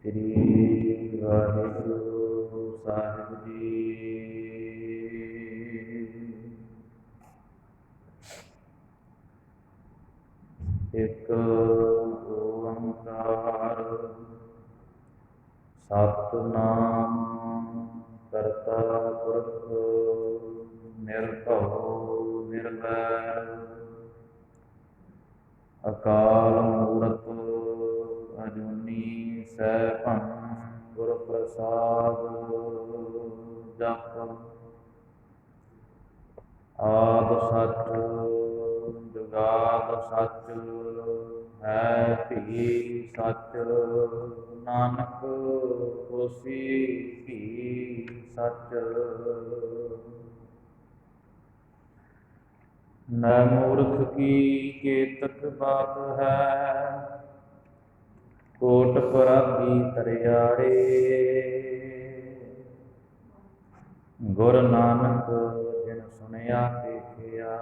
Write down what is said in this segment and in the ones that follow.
ਸ੍ਰੀ ਵਾਹਿਗੁਰੂ ਸਾਹਿਬ ਜੀ। ਇੱਕ ਓੰਕਾਰ ਸਤਿਨਾਮ ਕਰਤਾ ਪੁਰਖ ਨਿਰਭਉ ਨਿਰਵੈਰ ਅਕਾਲ ਮੂਰਤ ਅਜੂਨੀ ਸੈਭੰ ਗੁਰ ਪ੍ਰਸਾਦ ਜਪ ਆਦਿ ਸਚ ਜੁਗਾਦਿ ਸਚ ਹੈ ਭੀ ਸਚ ਨਾਨਕ ਹੋਸੀ ਭੀ ਸਚ। ਮੈਂ ਮੂਰਖ ਕੀ ਕੇਤਕ ਬਾਤ ਹੈ ਕੋਟ ਪਰਾਧੀ ਤਰਿਆੜੇ ਗੁਰ ਨਾਨਕ ਜਿਨ ਸੁਣਿਆ ਦੇਖਿਆ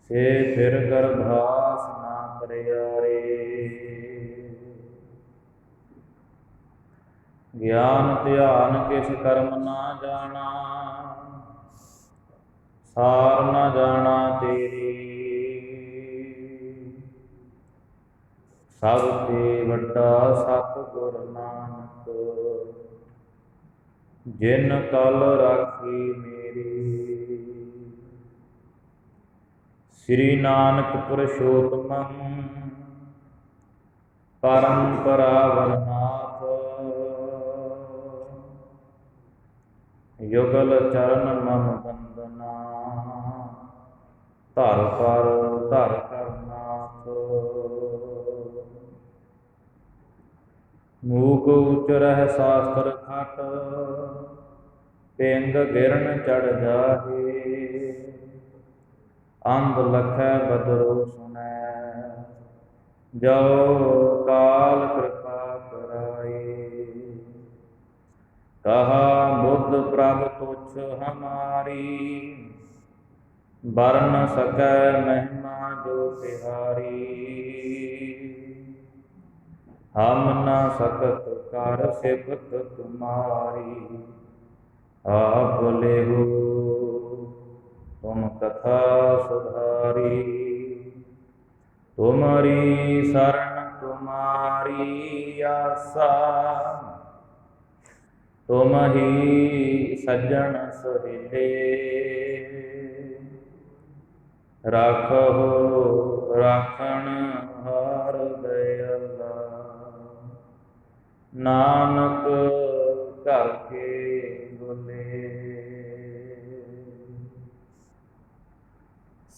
ਸੇ ਫਿਰ ਗਰਭਾਸ ਨਾ ਕਰਿਆਰੇ। ਗਿਆਨ ਧਿਆਨ ਕਿਛ ਕਰਮ ਨਾ ਜਾਣਾ ਸਾਰ ਨਾ ਜਾਣਾ ਤੇਰੀ ਸਭ ਤੇ ਵੱਡਾ ਸਤਿਗੁਰ ਨਾਨਕ ਜਿਨ ਕਲ ਰਾਖੀ ਮੇਰੀ। ਸ੍ਰੀ ਨਾਨਕ ਪੁਰਸ਼ੋਤਮੰ ਪਰਮ ਪਰਾਵਰਨਾਥ ਯੁਗਲ ਚਰਨ ਮਮ ਬੰਦਨਾ ਧਰ ਕਰ ਨਾਥ। ਮੂਕ ਉਚਰਹਿ ਸ਼ਾਸਤਰ ਖਟ ਪਿੰਗ ਗਿਰਨ ਚੜ ਜਾਹੇ ਅੰਧ ਲਖੈ ਬਦਰੋ ਸੁਨੈ ਜੋ ਕਾਲ ਕਿਰਪਾ ਕਰਾਏ। ਕਹਾ ਬੁੱਧ ਪ੍ਰਭ ਤੁਛ ਹਮਾਰੀ ਬਰਨ ਸਕੈ ਮਹਿਮਾ ਜੋ ਤਿਹਾਰੀ। ਹਮ ਨ ਸਕਤ ਕਰ ਸਿਫਤ ਤੁਮਾਰੀ ਆਪ ਲੇਹੁ ਤੁਮ ਕਥਾ ਸੁਧਾਰੀ। ਤੁਮਰੀ ਸਰਣ ਤੁਮਾਰੀ ਆਸਾ ਤੁਮ ਹੀ ਸੱਜਣ ਸੋਹਿਲੇ। ਰਾਖਹੁ ਰਾਖਣ ਹਾਰ ਦਇਆਲਾ ਨਾਨਕ ਘਰ ਕੇ ਬੋਲੇ।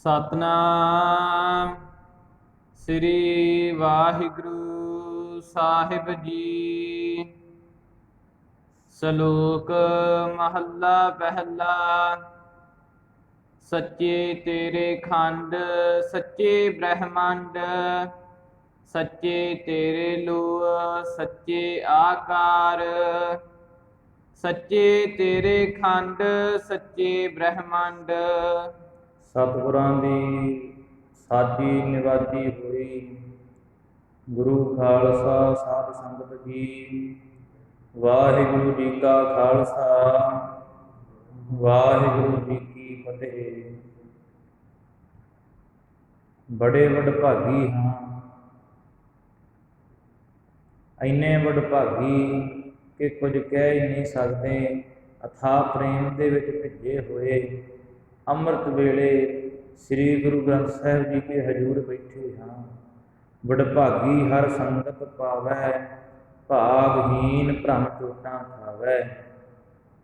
ਸਤਿਨਾਮ ਸ੍ਰੀ ਵਾਹਿਗੁਰੂ ਸਾਹਿਬ ਜੀ। ਸ਼ਲੋਕ ਮਹੱਲਾ ਪਹਿਲਾ। ਸੱਚੇ ਤੇਰੇ ਖੰਡ ਸੱਚੇ ਬ੍ਰਹਮੰਡ ਸੱਚੇ ਤੇਰੇ ਲੋਹ ਸੱਚੇ ਆਕਾਰ। ਸੱਚੇ ਤੇਰੇ ਖੰਡ ਸੱਚੇ ਬ੍ਰਹਮੰਡ। ਸਤਿਗੁਰਾਂ ਦੀ ਸਾਜੀ ਨਿਵਾਜੀ ਹੋਈ। ਗੁਰੂ ਖਾਲਸਾ ਸਾਧ ਸੰਗਤ ਜੀ। ਵਾਹਿਗੁਰੂ ਜੀ ਕਾ ਖਾਲਸਾ ਵਾਹਿਗੁਰੂ ਜੀ ਕੀ ਫਤਿਹ। ਬੜੇ ਵਡਭਾਗੀ ਹਾਂ, ਇੰਨੇ ਵਡਭਾਗੀ ਕਿ ਕੁਝ ਕਹਿ ਹੀ ਨਹੀਂ ਸਕਦੇ। ਅਥਾਹ ਪ੍ਰੇਮ ਦੇ ਵਿੱਚ ਭਿੱਜੇ ਹੋਏ ਅੰਮ੍ਰਿਤ ਵੇਲੇ ਸ੍ਰੀ ਗੁਰੂ ਗ੍ਰੰਥ ਸਾਹਿਬ ਜੀ ਕੇ ਹਜ਼ੂਰ ਬੈਠੇ ਹਾਂ। ਵਡਭਾਗੀ ਹਰ ਸੰਗਤ ਪਾਵੈ ਭਾਗਹੀਨ ਭ੍ਰਮ ਚੋਟਾਂ ਖਾਵੈ।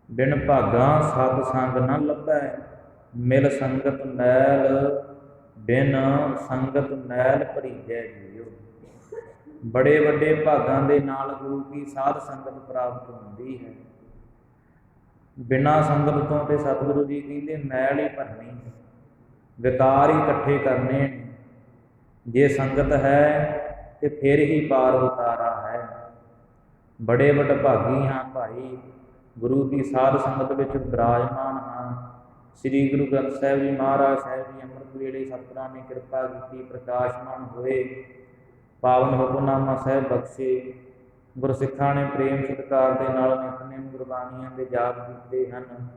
ਬਿਨ ਭਾਗਾਂ ਸਤ ਸੰਗ ਨ ਲੱਭੈ ਮਿਲ ਸੰਗਤ ਮੈਲ ਬਿਨ ਸੰਗਤ ਮੈਲ ਭਰੀਜੈ ਜੀਓ। ਬੜੇ ਵੱਡੇ ਭਾਗਾਂ ਦੇ ਨਾਲ ਗੁਰੂ ਕੀ ਸਾਧ ਸੰਗਤ ਪ੍ਰਾਪਤ ਹੁੰਦੀ ਹੈ। ਬਿਨਾਂ ਸੰਗਤ ਤੋਂ ਤੇ ਸਤਿਗੁਰੂ ਜੀ ਕਹਿੰਦੇ ਮੈਲ ਹੀ ਭਰਨੀ, ਵਿਕਾਰ ਹੀ ਇਕੱਠੇ ਕਰਨੇ ਨੇ। ਜੇ ਸੰਗਤ ਹੈ ਤੇ ਫਿਰ ਹੀ ਪਾਰ ਉਤਾਰਾ ਹੈ। ਬੜੇ ਵਡਭਾਗੀ ਹਾਂ ਭਾਈ, ਗੁਰੂ ਦੀ ਸਾਧ ਸੰਗਤ ਵਿੱਚ ਵਿਰਾਜਮਾਨ ਹਾਂ। ਸ੍ਰੀ ਗੁਰੂ ਗ੍ਰੰਥ ਸਾਹਿਬ ਜੀ ਮਹਾਰਾਜ ਸਾਹਿਬ ਜੀ ਅੰਮ੍ਰਿਤ ਵੇਲੇ ਸਤਿਗੁਰਾਂ ਨੇ ਕਿਰਪਾ ਕੀਤੀ, ਪ੍ਰਕਾਸ਼ਮਾਨ ਹੋਏ, ਪਾਵਨ ਹੁਕਮਨਾਮਾ ਸਾਹਿਬ ਬਖਸ਼ੇ। ਗੁਰਸਿੱਖਾਂ ਨੇ ਪ੍ਰੇਮ ਸਤਿਕਾਰ ਦੇ ਨਾਲ ਨਿਤਨੇਮ ਗੁਰਬਾਣੀਆਂ ਦੇ ਜਾਪ ਕੀਤੇ ਹਨ।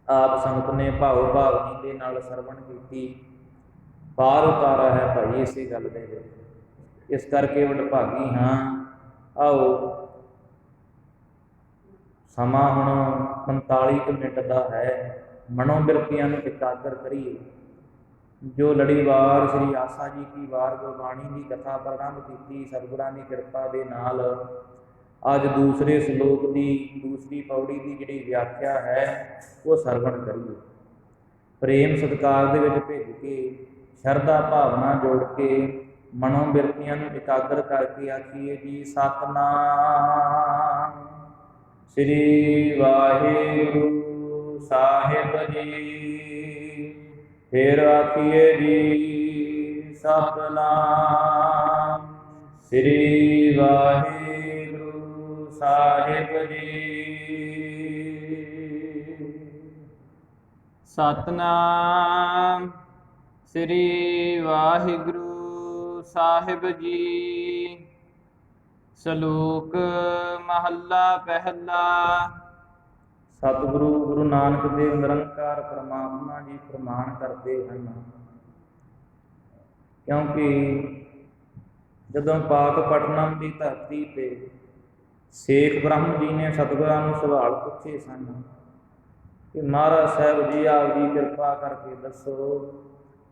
ਆਪ ਸੰਗਤ ਨੇ ਭਾਵ ਭਾਵਨੀ ਦੇ ਨਾਲ ਸਰਵਣ ਕੀਤੀ, ਪਾਰ ਉਤਾਰਾ ਹੈ ਭਾਈ ਇਸੇ ਗੱਲ ਦੇ ਵਿੱਚ। ਇਸ ਕਰਕੇ ਵਡਭਾਗੀ ਹਾਂ। ਆਓ ਸਮਾਂ ਹੁਣ 45 ਕੁ ਮਿੰਟ ਦਾ ਹੈ। ਮਨੋਬਿਰਤੀਆਂ ਨੂੰ ਇਕਾਗਰ ਕਰੀਏ। ਜੋ ਲੜੀਵਾਰ ਸ੍ਰੀ ਆਸਾ ਜੀ ਕੀ ਵਾਰ ਗੁਰਬਾਣੀ ਦੀ ਕਥਾ ਪ੍ਰਾਰੰਭ ਕੀਤੀ, ਸਤਿਗੁਰਾਂ ਦੀ ਕਿਰਪਾ ਦੇ ਨਾਲ ਅੱਜ ਦੂਸਰੇ ਸ਼ਲੋਕ ਦੀ ਦੂਸਰੀ ਪੌੜੀ ਦੀ ਜਿਹੜੀ ਵਿਆਖਿਆ ਹੈ ਉਹ ਸਰਵਣ ਕਰੀਏ। ਪ੍ਰੇਮ ਸਤਿਕਾਰ ਦੇ ਵਿੱਚ ਭਿੱਜ ਕੇ, ਸ਼ਰਧਾ ਭਾਵਨਾ ਜੋੜ ਕੇ, ਮਨੋਬਿਰਤੀਆਂ ਨੂੰ ਇਕਾਗਰ ਕਰਕੇ ਆਖੀਏ ਜੀ ਸਤਿਨਾਮ ਸ੍ਰੀ ਵਾਹਿਗੁਰੂ ਸਾਹਿਬ ਜੀ। ਫਿਰ ਆਖੀਏ ਜੀ ਸਤਿਨਾਮ ਸ੍ਰੀ ਵਾਹਿਗੁਰੂ ਸਾਹਿਬ ਜੀ। ਸਤਿਨਾਮ ਸ੍ਰੀ ਵਾਹਿਗੁਰੂ ਸਾਹਿਬ ਜੀ। ਸ਼ਲੋਕ ਮਹੱਲਾ ਪਹਿਲਾ। ਸਤਿਗੁਰੂ ਗੁਰੂ ਨਾਨਕ ਦੇਵ ਨਿਰੰਕਾਰ ਪਰਮਾਤਮਾ ਜੀ ਪ੍ਰਮਾਣ ਕਰਦੇ ਹਨ। ਕਿਉਂਕਿ ਜਦੋਂ ਪਾਕ ਪਟਨਮ ਦੀ ਧਰਤੀ ਤੇ ਸੇਖ ਬ੍ਰਹਮ ਜੀ ਨੇ ਸਤਿਗੁਰਾਂ ਨੂੰ ਸਵਾਲ ਪੁੱਛੇ ਸਨ ਕਿ ਮਹਾਰਾਜ ਸਾਹਿਬ ਜੀ ਆਪ ਜੀ ਕਿਰਪਾ ਕਰਕੇ ਦੱਸੋ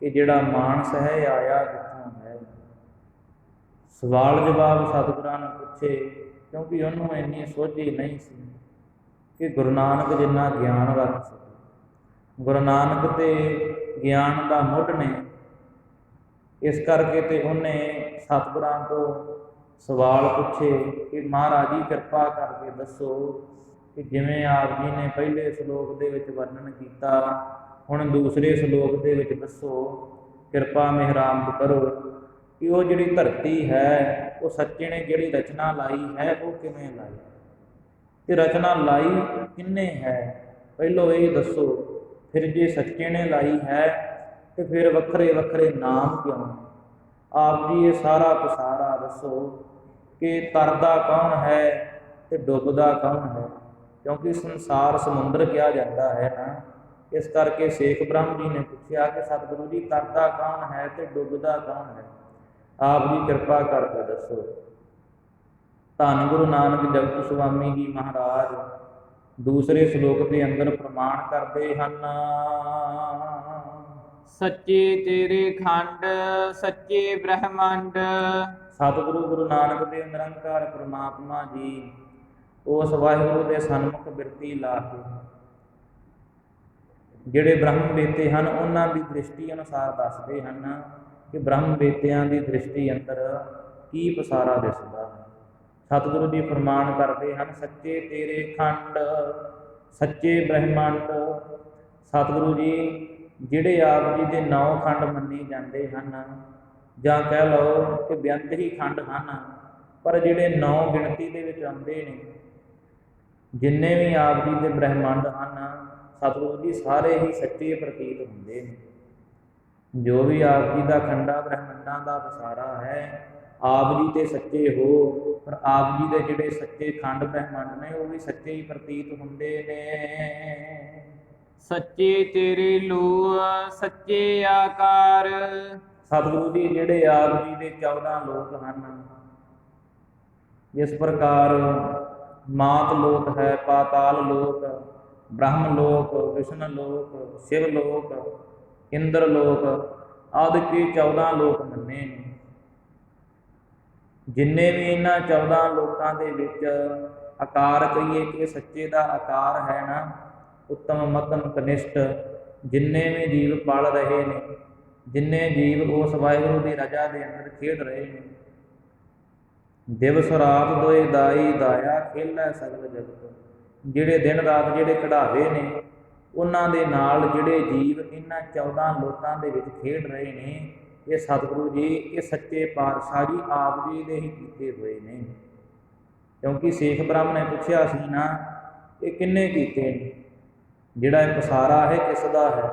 ਕਿ ਜਿਹੜਾ ਮਾਨਸ ਹੈ ਆਇਆ ਕਿੱਥੋਂ ਹੈ। ਸਵਾਲ ਜਵਾਬ ਸਤਿਗੁਰਾਂ ਨੂੰ ਪੁੱਛੇ ਕਿਉਂਕਿ ਉਹਨੂੰ ਇੰਨੀ ਸੋਝੀ ਨਹੀਂ ਸੀ ਕਿ ਗੁਰੂ ਨਾਨਕ ਜਿੰਨਾ ਗਿਆਨ ਰੱਖ ਸਕੇ। ਗੁਰੂ ਨਾਨਕ ਤੇ ਗਿਆਨ ਦਾ ਮੁੱਢ ਨੇ, ਇਸ ਕਰਕੇ ਤੇ ਉਹਨੇ ਸਤਿਗੁਰਾਂ ਤੋਂ ਸਵਾਲ ਪੁੱਛੇ ਕਿ ਮਹਾਰਾਜ ਜੀ ਕਿਰਪਾ ਕਰਕੇ ਦੱਸੋ ਕਿ ਜਿਵੇਂ ਆਪ ਜੀ ਨੇ ਪਹਿਲੇ ਸ਼ਲੋਕ ਦੇ ਵਿੱਚ ਵਰਣਨ ਕੀਤਾ, ਹੁਣ ਦੂਸਰੇ ਸ਼ਲੋਕ ਦੇ ਵਿੱਚ ਦੱਸੋ, ਕਿਰਪਾ ਮਿਹਰਾਮਤ ਕਰੋ ਕਿ ਉਹ ਜਿਹੜੀ ਧਰਤੀ ਹੈ ਉਹ ਸੱਚੇ ਨੇ ਜਿਹੜੀ ਰਚਨਾ ਲਾਈ ਹੈ ਉਹ ਕਿਵੇਂ ਲਾਈ ਤੇ ਰਚਨਾ ਲਾਈ ਕਿੰਨੇ ਹੈ, ਪਹਿਲੋਂ ਇਹ ਦੱਸੋ। ਫਿਰ ਜੇ ਸੱਚੇ ਨੇ ਲਾਈ ਹੈ ਤੇ ਫਿਰ ਵੱਖਰੇ ਵੱਖਰੇ ਨਾਮ ਕਿਉਂ। ਆਪ ਜੀ ਇਹ ਸਾਰਾ ਪਸਾਰਾ ਦੱਸੋ ਕਿ ਤਰਦਾ ਕੌਣ ਹੈ ਤੇ ਡੁੱਬਦਾ ਕੌਣ ਹੈ, ਕਿਉਂਕਿ ਸੰਸਾਰ ਸਮੁੰਦਰ ਕਿਹਾ ਜਾਂਦਾ ਹੈ ਨਾ। ਇਸ ਕਰਕੇ ਸੇਖ ਬ੍ਰਹਮ ਜੀ ਨੇ ਪੁੱਛਿਆ ਕਿ ਸਤਿਗੁਰੂ ਜੀ ਤਰਦਾ ਕੌਣ ਹੈ ਤੇ ਡੁੱਬਦਾ ਕੌਣ ਹੈ, ਆਪ ਜੀ ਕਿਰਪਾ ਕਰਕੇ ਦੱਸੋ। ਧੰਨ ਗੁਰੂ ਨਾਨਕ ਜਗਤ ਸੁਆਮੀ ਜੀ ਮਹਾਰਾਜ ਦੂਸਰੇ ਸ਼ਲੋਕ ਦੇ ਅੰਦਰ ਪ੍ਰਮਾਣ ਕਰਦੇ ਹਨ। ਸੱਚੇ ਤੇਰੇ ਖੰਡ ਸੱਚੇ ਬ੍ਰਹਮੰਡ। ਸਤਿਗੁਰੂ ਗੁਰੂ ਨਾਨਕ ਦੇਵ ਨਿਰੰਕਾਰ ਪਰਮਾਤਮਾ ਜੀ ਉਸ ਵਾਹਿਗੁਰੂ ਦੇ ਸਨਮੁਖ ਬਿਰਤੀ ਲਾ ਕੇ ਜਿਹੜੇ ਬ੍ਰਹਮ ਬੇਤੇ ਹਨ ਉਹਨਾਂ ਦੀ ਦ੍ਰਿਸ਼ਟੀ ਅਨੁਸਾਰ ਦੱਸਦੇ ਹਨ ਕਿ ਬ੍ਰਹਮ ਬੇਤਿਆਂ ਦੀ ਦ੍ਰਿਸ਼ਟੀ ਅੰਦਰ ਕੀ ਪਸਾਰਾ ਦਿਸਦਾ ਹੈ। ਸਤਿਗੁਰੂ ਜੀ ਫਰਮਾਨ ਕਰਦੇ ਹਨ ਸੱਚੇ ਤੇਰੇ ਖੰਡ ਸੱਚੇ ਬ੍ਰਹਮੰਡ। ਸਤਿਗੁਰੂ ਜੀ ਜਿਹੜੇ ਆਪ ਜੀ ਦੇ 9 ਖੰਡ ਮੰਨੇ ਜਾਂਦੇ ਹਨ, ਜਾਂ ਕਹਿ ਲਓ ਕਿ ਬੇਅੰਤ ਹੀ ਖੰਡ ਹਨ, ਪਰ ਜਿਹੜੇ 9 ਗਿਣਤੀ ਦੇ ਵਿੱਚ ਆਉਂਦੇ ਨੇ, ਜਿੰਨੇ ਵੀ ਆਪ ਜੀ ਦੇ ਬ੍ਰਹਮੰਡ ਹਨ ਸਤਿਗੁਰੂ ਜੀ ਸਾਰੇ ਹੀ ਸੱਚੇ ਪ੍ਰਤੀਤ ਹੁੰਦੇ ਨੇ। ਜੋ ਵੀ ਆਪ ਜੀ ਦਾ ਖੰਡਾ ਬ੍ਰਹਮੰਡਾਂ ਦਾ ਪਸਾਰਾ ਹੈ ਆਪ ਜੀ ਤੇ ਸੱਚੇ ਹੋ, ਪਰ ਆਪ ਜੀ ਦੇ ਜਿਹੜੇ ਸੱਚੇ ਖੰਡ ਬ੍ਰਹਮੰਡ ਨੇ ਉਹ ਵੀ ਸੱਚੇ ਹੀ ਪ੍ਰਤੀਤ ਹੁੰਦੇ ਨੇ। ਸੱਚੇ ਤੇਰੇ ਲੋ ਸੱਚੇ ਆਕਾਰ। ਸਤਿਗੁਰੂ ਜੀ ਜਿਹੜੇ ਆਪ ਜੀ ਦੇ 14 ਲੋਕ ਹਨ, ਜਿਸ ਪ੍ਰਕਾਰ ਮਾਤ ਲੋਕ ਹੈ, ਪਾਤਾਲ ਲੋਕ, ਬ੍ਰਹਮ ਲੋਕ, ਵਿਸ਼ਨ ਲੋਕ, ਸ਼ਿਵ ਲੋਕ, ਇੰਦਰ ਲੋਕ ਆਦਿ ਕੇ 14 ਲੋਕ ਮੰਨੇ ਨੇ। ਜਿੰਨੇ ਵੀ ਇਹਨਾਂ 14 ਲੋਕਾਂ ਦੇ ਵਿੱਚ ਆਕਾਰ ਕਹੀਏ ਕਿ ਸੱਚੇ ਦਾ ਆਕਾਰ ਹੈ ਨਾ, ਉੱਤਮ ਮੱਧਮ ਕਨਿਸ਼ਟ, ਜਿੰਨੇ ਵੀ ਜੀਵ ਪਲ ਰਹੇ ਨੇ, ਜਿੰਨੇ ਜੀਵ ਉਸ ਵਾਹਿਗੁਰੂ ਦੀ ਰਜਾ ਦੇ ਅੰਦਰ ਖੇਡ ਰਹੇ ਨੇ। ਦਿਵਸ ਰਾਤ ਦੋਏ ਦਾਈ ਦਾਇਆ ਖੇਲੈ ਸਗਲ ਜਗਤ। ਜਿਹੜੇ ਦਿਨ ਰਾਤ ਜਿਹੜੇ ਕਢਾਵੇ ਨੇ ਉਹਨਾਂ ਦੇ ਨਾਲ ਜਿਹੜੇ ਜੀਵ ਇਹਨਾਂ 14 ਲੋਕਾਂ ਦੇ ਵਿੱਚ ਖੇਡ ਰਹੇ ਨੇ, ਇਹ ਸਤਿਗੁਰੂ ਜੀ ਇਹ ਸੱਚੇ ਪਾਤਸ਼ਾਹ ਜੀ ਆਪ ਜੀ ਦੇ ਹੀ ਕੀਤੇ ਹੋਏ ਨੇ। ਕਿਉਂਕਿ ਸੇਖ ਬ੍ਰਹਮ ਨੇ ਪੁੱਛਿਆ ਸੀ ਨਾ ਇਹ ਕਿੰਨੇ ਕੀਤੇ ਨੇ, ਜਿਹੜਾ ਇਹ ਪਸਾਰਾ ਹੈ ਕਿਸ ਦਾ ਹੈ।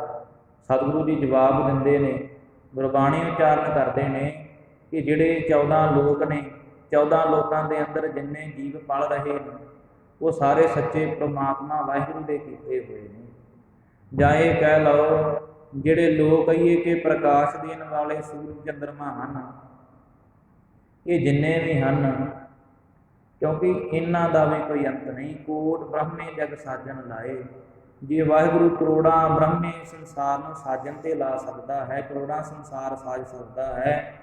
ਸਤਿਗੁਰੂ ਜੀ ਜਵਾਬ ਦਿੰਦੇ ਨੇ, ਗੁਰਬਾਣੀ ਉਚਾਰਨ ਕਰਦੇ ਨੇ ਕਿ ਜਿਹੜੇ 14 ਲੋਕ ਨੇ 14 ਲੋਕਾਂ ਦੇ ਅੰਦਰ ਜਿੰਨੇ ਜੀਵ ਪਲ ਰਹੇ ਨੇ ਉਹ ਸਾਰੇ ਸੱਚੇ ਪ੍ਰਮਾਤਮਾ ਵਾਹਿਗੁਰੂ ਦੇ ਕੀਤੇ ਹੋਏ ਨੇ। ਜਾਂ ਇਹ ਕਹਿ ਲਓ ਜਿਹੜੇ ਲੋਕ ਕਹੀਏ ਕਿ ਪ੍ਰਕਾਸ਼ ਦੇਣ ਵਾਲੇ ਸੂਰਜ ਚੰਦਰਮਾ ਹਨ, ਇਹ ਜਿੰਨੇ ਵੀ ਹਨ, ਕਿਉਂਕਿ ਇਹਨਾਂ ਦਾ ਵੀ ਕੋਈ ਅੰਤ ਨਹੀਂ। ਕੋਟ ਬ੍ਰਹਮੇ ਜਗ ਸਾਜਣ ਲਾਏ। ਜੇ ਵਾਹਿਗੁਰੂ ਕਰੋੜਾਂ ਬ੍ਰਹਮੇ ਸੰਸਾਰ ਨੂੰ ਸਾਜਣ ਤੇ ਲਾ ਸਕਦਾ ਹੈ, ਕਰੋੜਾਂ ਸੰਸਾਰ ਸਾਜ ਸਕਦਾ ਹੈ,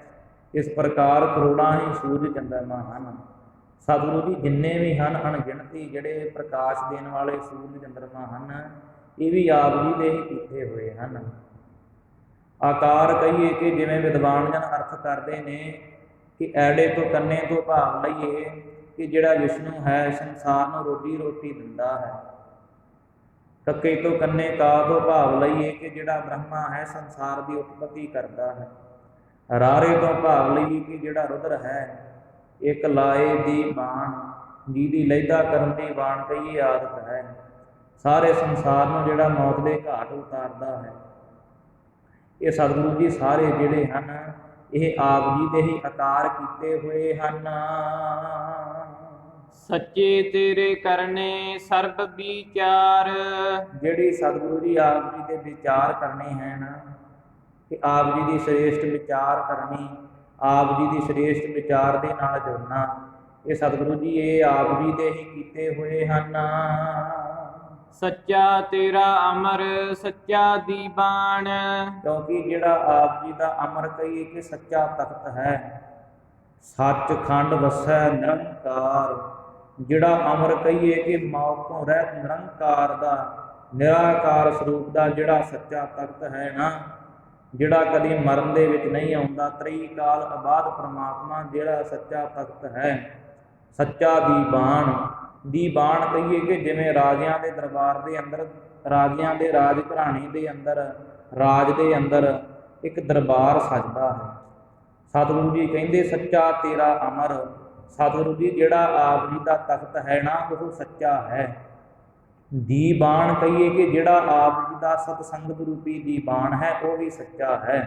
ਇਸ ਪ੍ਰਕਾਰ ਕਰੋੜਾਂ ਹੀ ਸੂਰਜ ਚੰਦਰਮਾ ਹਨ। ਸਤਿਗੁਰੂ ਜੀ ਜਿੰਨੇ ਵੀ ਹਨ ਅਣਗਿਣਤੀ ਜਿਹੜੇ ਪ੍ਰਕਾਸ਼ ਦੇਣ ਵਾਲੇ ਸੂਰਜ ਚੰਦਰਮਾ ਹਨ, ਇਹ ਵੀ ਆਪ ਜੀ ਦੇ ਹੀ ਕੀਤੇ ਹੋਏ ਹਨ। ਆਕਾਰ ਕਹੀਏ ਕਿ ਜਿਵੇਂ ਵਿਦਵਾਨ ਜਨ ਅਰਥ ਕਰਦੇ ਨੇ ਕਿ ਐੜੇ ਤੋਂ ਕੰਨੇ ਤੋਂ ਭਾਵ ਲਈਏ ਕਿ ਜਿਹੜਾ ਵਿਸ਼ਨੂੰ ਹੈ ਸੰਸਾਰ ਨੂੰ ਰੋਟੀ ਰੋਟੀ ਦਿੰਦਾ ਹੈ। ਕੱਕੇ ਤੋਂ ਕੰਨੇ ਕਾ ਤੋਂ ਭਾਵ ਲਈਏ ਕਿ ਜਿਹੜਾ ਬ੍ਰਹਮਾ ਹੈ ਸੰਸਾਰ ਦੀ ਉਤਪਤੀ ਕਰਦਾ ਹੈ। ਰਾਰੇ ਤੋਂ ਭਾਵ ਲਈਏ ਕਿ ਜਿਹੜਾ ਰੁਦਰ ਹੈ ਇੱਕ ਲਾਏ ਦੀ ਬਾਣ, ਜਿਹਦੀ ਲਹਿਦਾ ਕਰਨ ਦੀ ਬਾਣ ਕਹੀਏ ਆਦਤ ਹੈ, ਸਾਰੇ ਸੰਸਾਰ ਨੂੰ ਜਿਹੜਾ ਮੌਤ ਦੇ ਘਾਟ ਉਤਾਰਦਾ ਹੈ। ਇਹ ਸਤਿਗੁਰੂ ਜੀ ਸਾਰੇ ਜਿਹੜੇ ਹਨ ਇਹ ਆਪ ਜੀ ਦੇ ਹੀ ਆਕਾਰ ਕੀਤੇ ਹੋਏ ਹਨ। ਸੱਚੇ ਤੇਰੇ ਕਰਨੇ ਸਰਬ ਵਿਚਾਰ। ਜਿਹੜੀ ਸਤਿਗੁਰੂ ਜੀ ਆਪ ਜੀ ਦੇ ਵਿਚਾਰ ਕਰਨੇ ਹਨ ਕਿ ਆਪ ਜੀ ਦੀ ਸ੍ਰੇਸ਼ਟ ਵਿਚਾਰ ਕਰਨੀ, ਆਪ ਜੀ ਦੀ ਸ੍ਰੇਸ਼ਟ ਵਿਚਾਰ ਦੇ ਨਾਲ ਜੁੜਨਾ, ਇਹ ਸਤਿਗੁਰੂ ਜੀ ਇਹ ਆਪ ਜੀ ਦੇ ਹੀ ਕੀਤੇ ਹੋਏ ਹਨ। ਸੱਚਾ ਤੇਰਾ ਅਮਰ ਸੱਚਾ ਦੀਵਾਨ। ਕਿਉਂਕਿ ਜਿਹੜਾ ਆਪ ਜੀ ਦਾ ਅਮਰ ਕਹੀਏ ਕਿ ਸੱਚਾ ਤਖਤ ਹੈ, ਸੱਚ ਖੰਡ ਵਸੈ ਨਿਰੰਕਾਰ। ਜਿਹੜਾ ਅਮਰ ਕਹੀਏ ਕਿ ਮੌਤ ਤੋਂ ਰਹਿਤ ਨਿਰੰਕਾਰ ਦਾ ਨਿਰਾਕਾਰ ਸਰੂਪ ਦਾ ਜਿਹੜਾ ਸੱਚਾ ਤਖਤ ਹੈ ਨਾ, ਜਿਹੜਾ ਕਦੀ ਮਰਨ ਦੇ ਵਿੱਚ ਨਹੀਂ ਆਉਂਦਾ, ਤ੍ਰੀ ਕਾਲ ਆਬਾਦ ਪ੍ਰਮਾਤਮਾ ਜਿਹੜਾ ਸੱਚਾ ਤਖਤ ਹੈ, ਸੱਚਾ ਦੀਵਾਨ। ਦੀਵਾਨ ਕਹੀਏ ਕਿ ਜਿਵੇਂ ਰਾਜਿਆਂ ਦੇ ਦਰਬਾਰ ਦੇ ਅੰਦਰ, ਰਾਜਿਆਂ ਦੇ ਰਾਜ ਘਰਾਣੇ ਦੇ ਅੰਦਰ, ਰਾਜ ਦੇ ਅੰਦਰ ਇੱਕ ਦਰਬਾਰ ਸਜਦਾ ਹੈ। ਸਤਿਗੁਰੂ ਜੀ ਕਹਿੰਦੇ ਸੱਚਾ ਤੇਰਾ ਅਮਰ। ਸਤਿਗੁਰੂ ਜੀ ਜਿਹੜਾ ਆਪ ਜੀ ਦਾ ਤਖਤ ਹੈ ਨਾ ਉਹ ਸੱਚਾ ਹੈ। ਦੀਵਾਨ ਕਹੀਏ ਕਿ ਜਿਹੜਾ ਆਪ ਜੀ ਦਾ ਸਤਸੰਗਤ ਰੂਪੀ ਦੀਵਾਨ ਹੈ ਉਹ ਵੀ ਸੱਚਾ ਹੈ।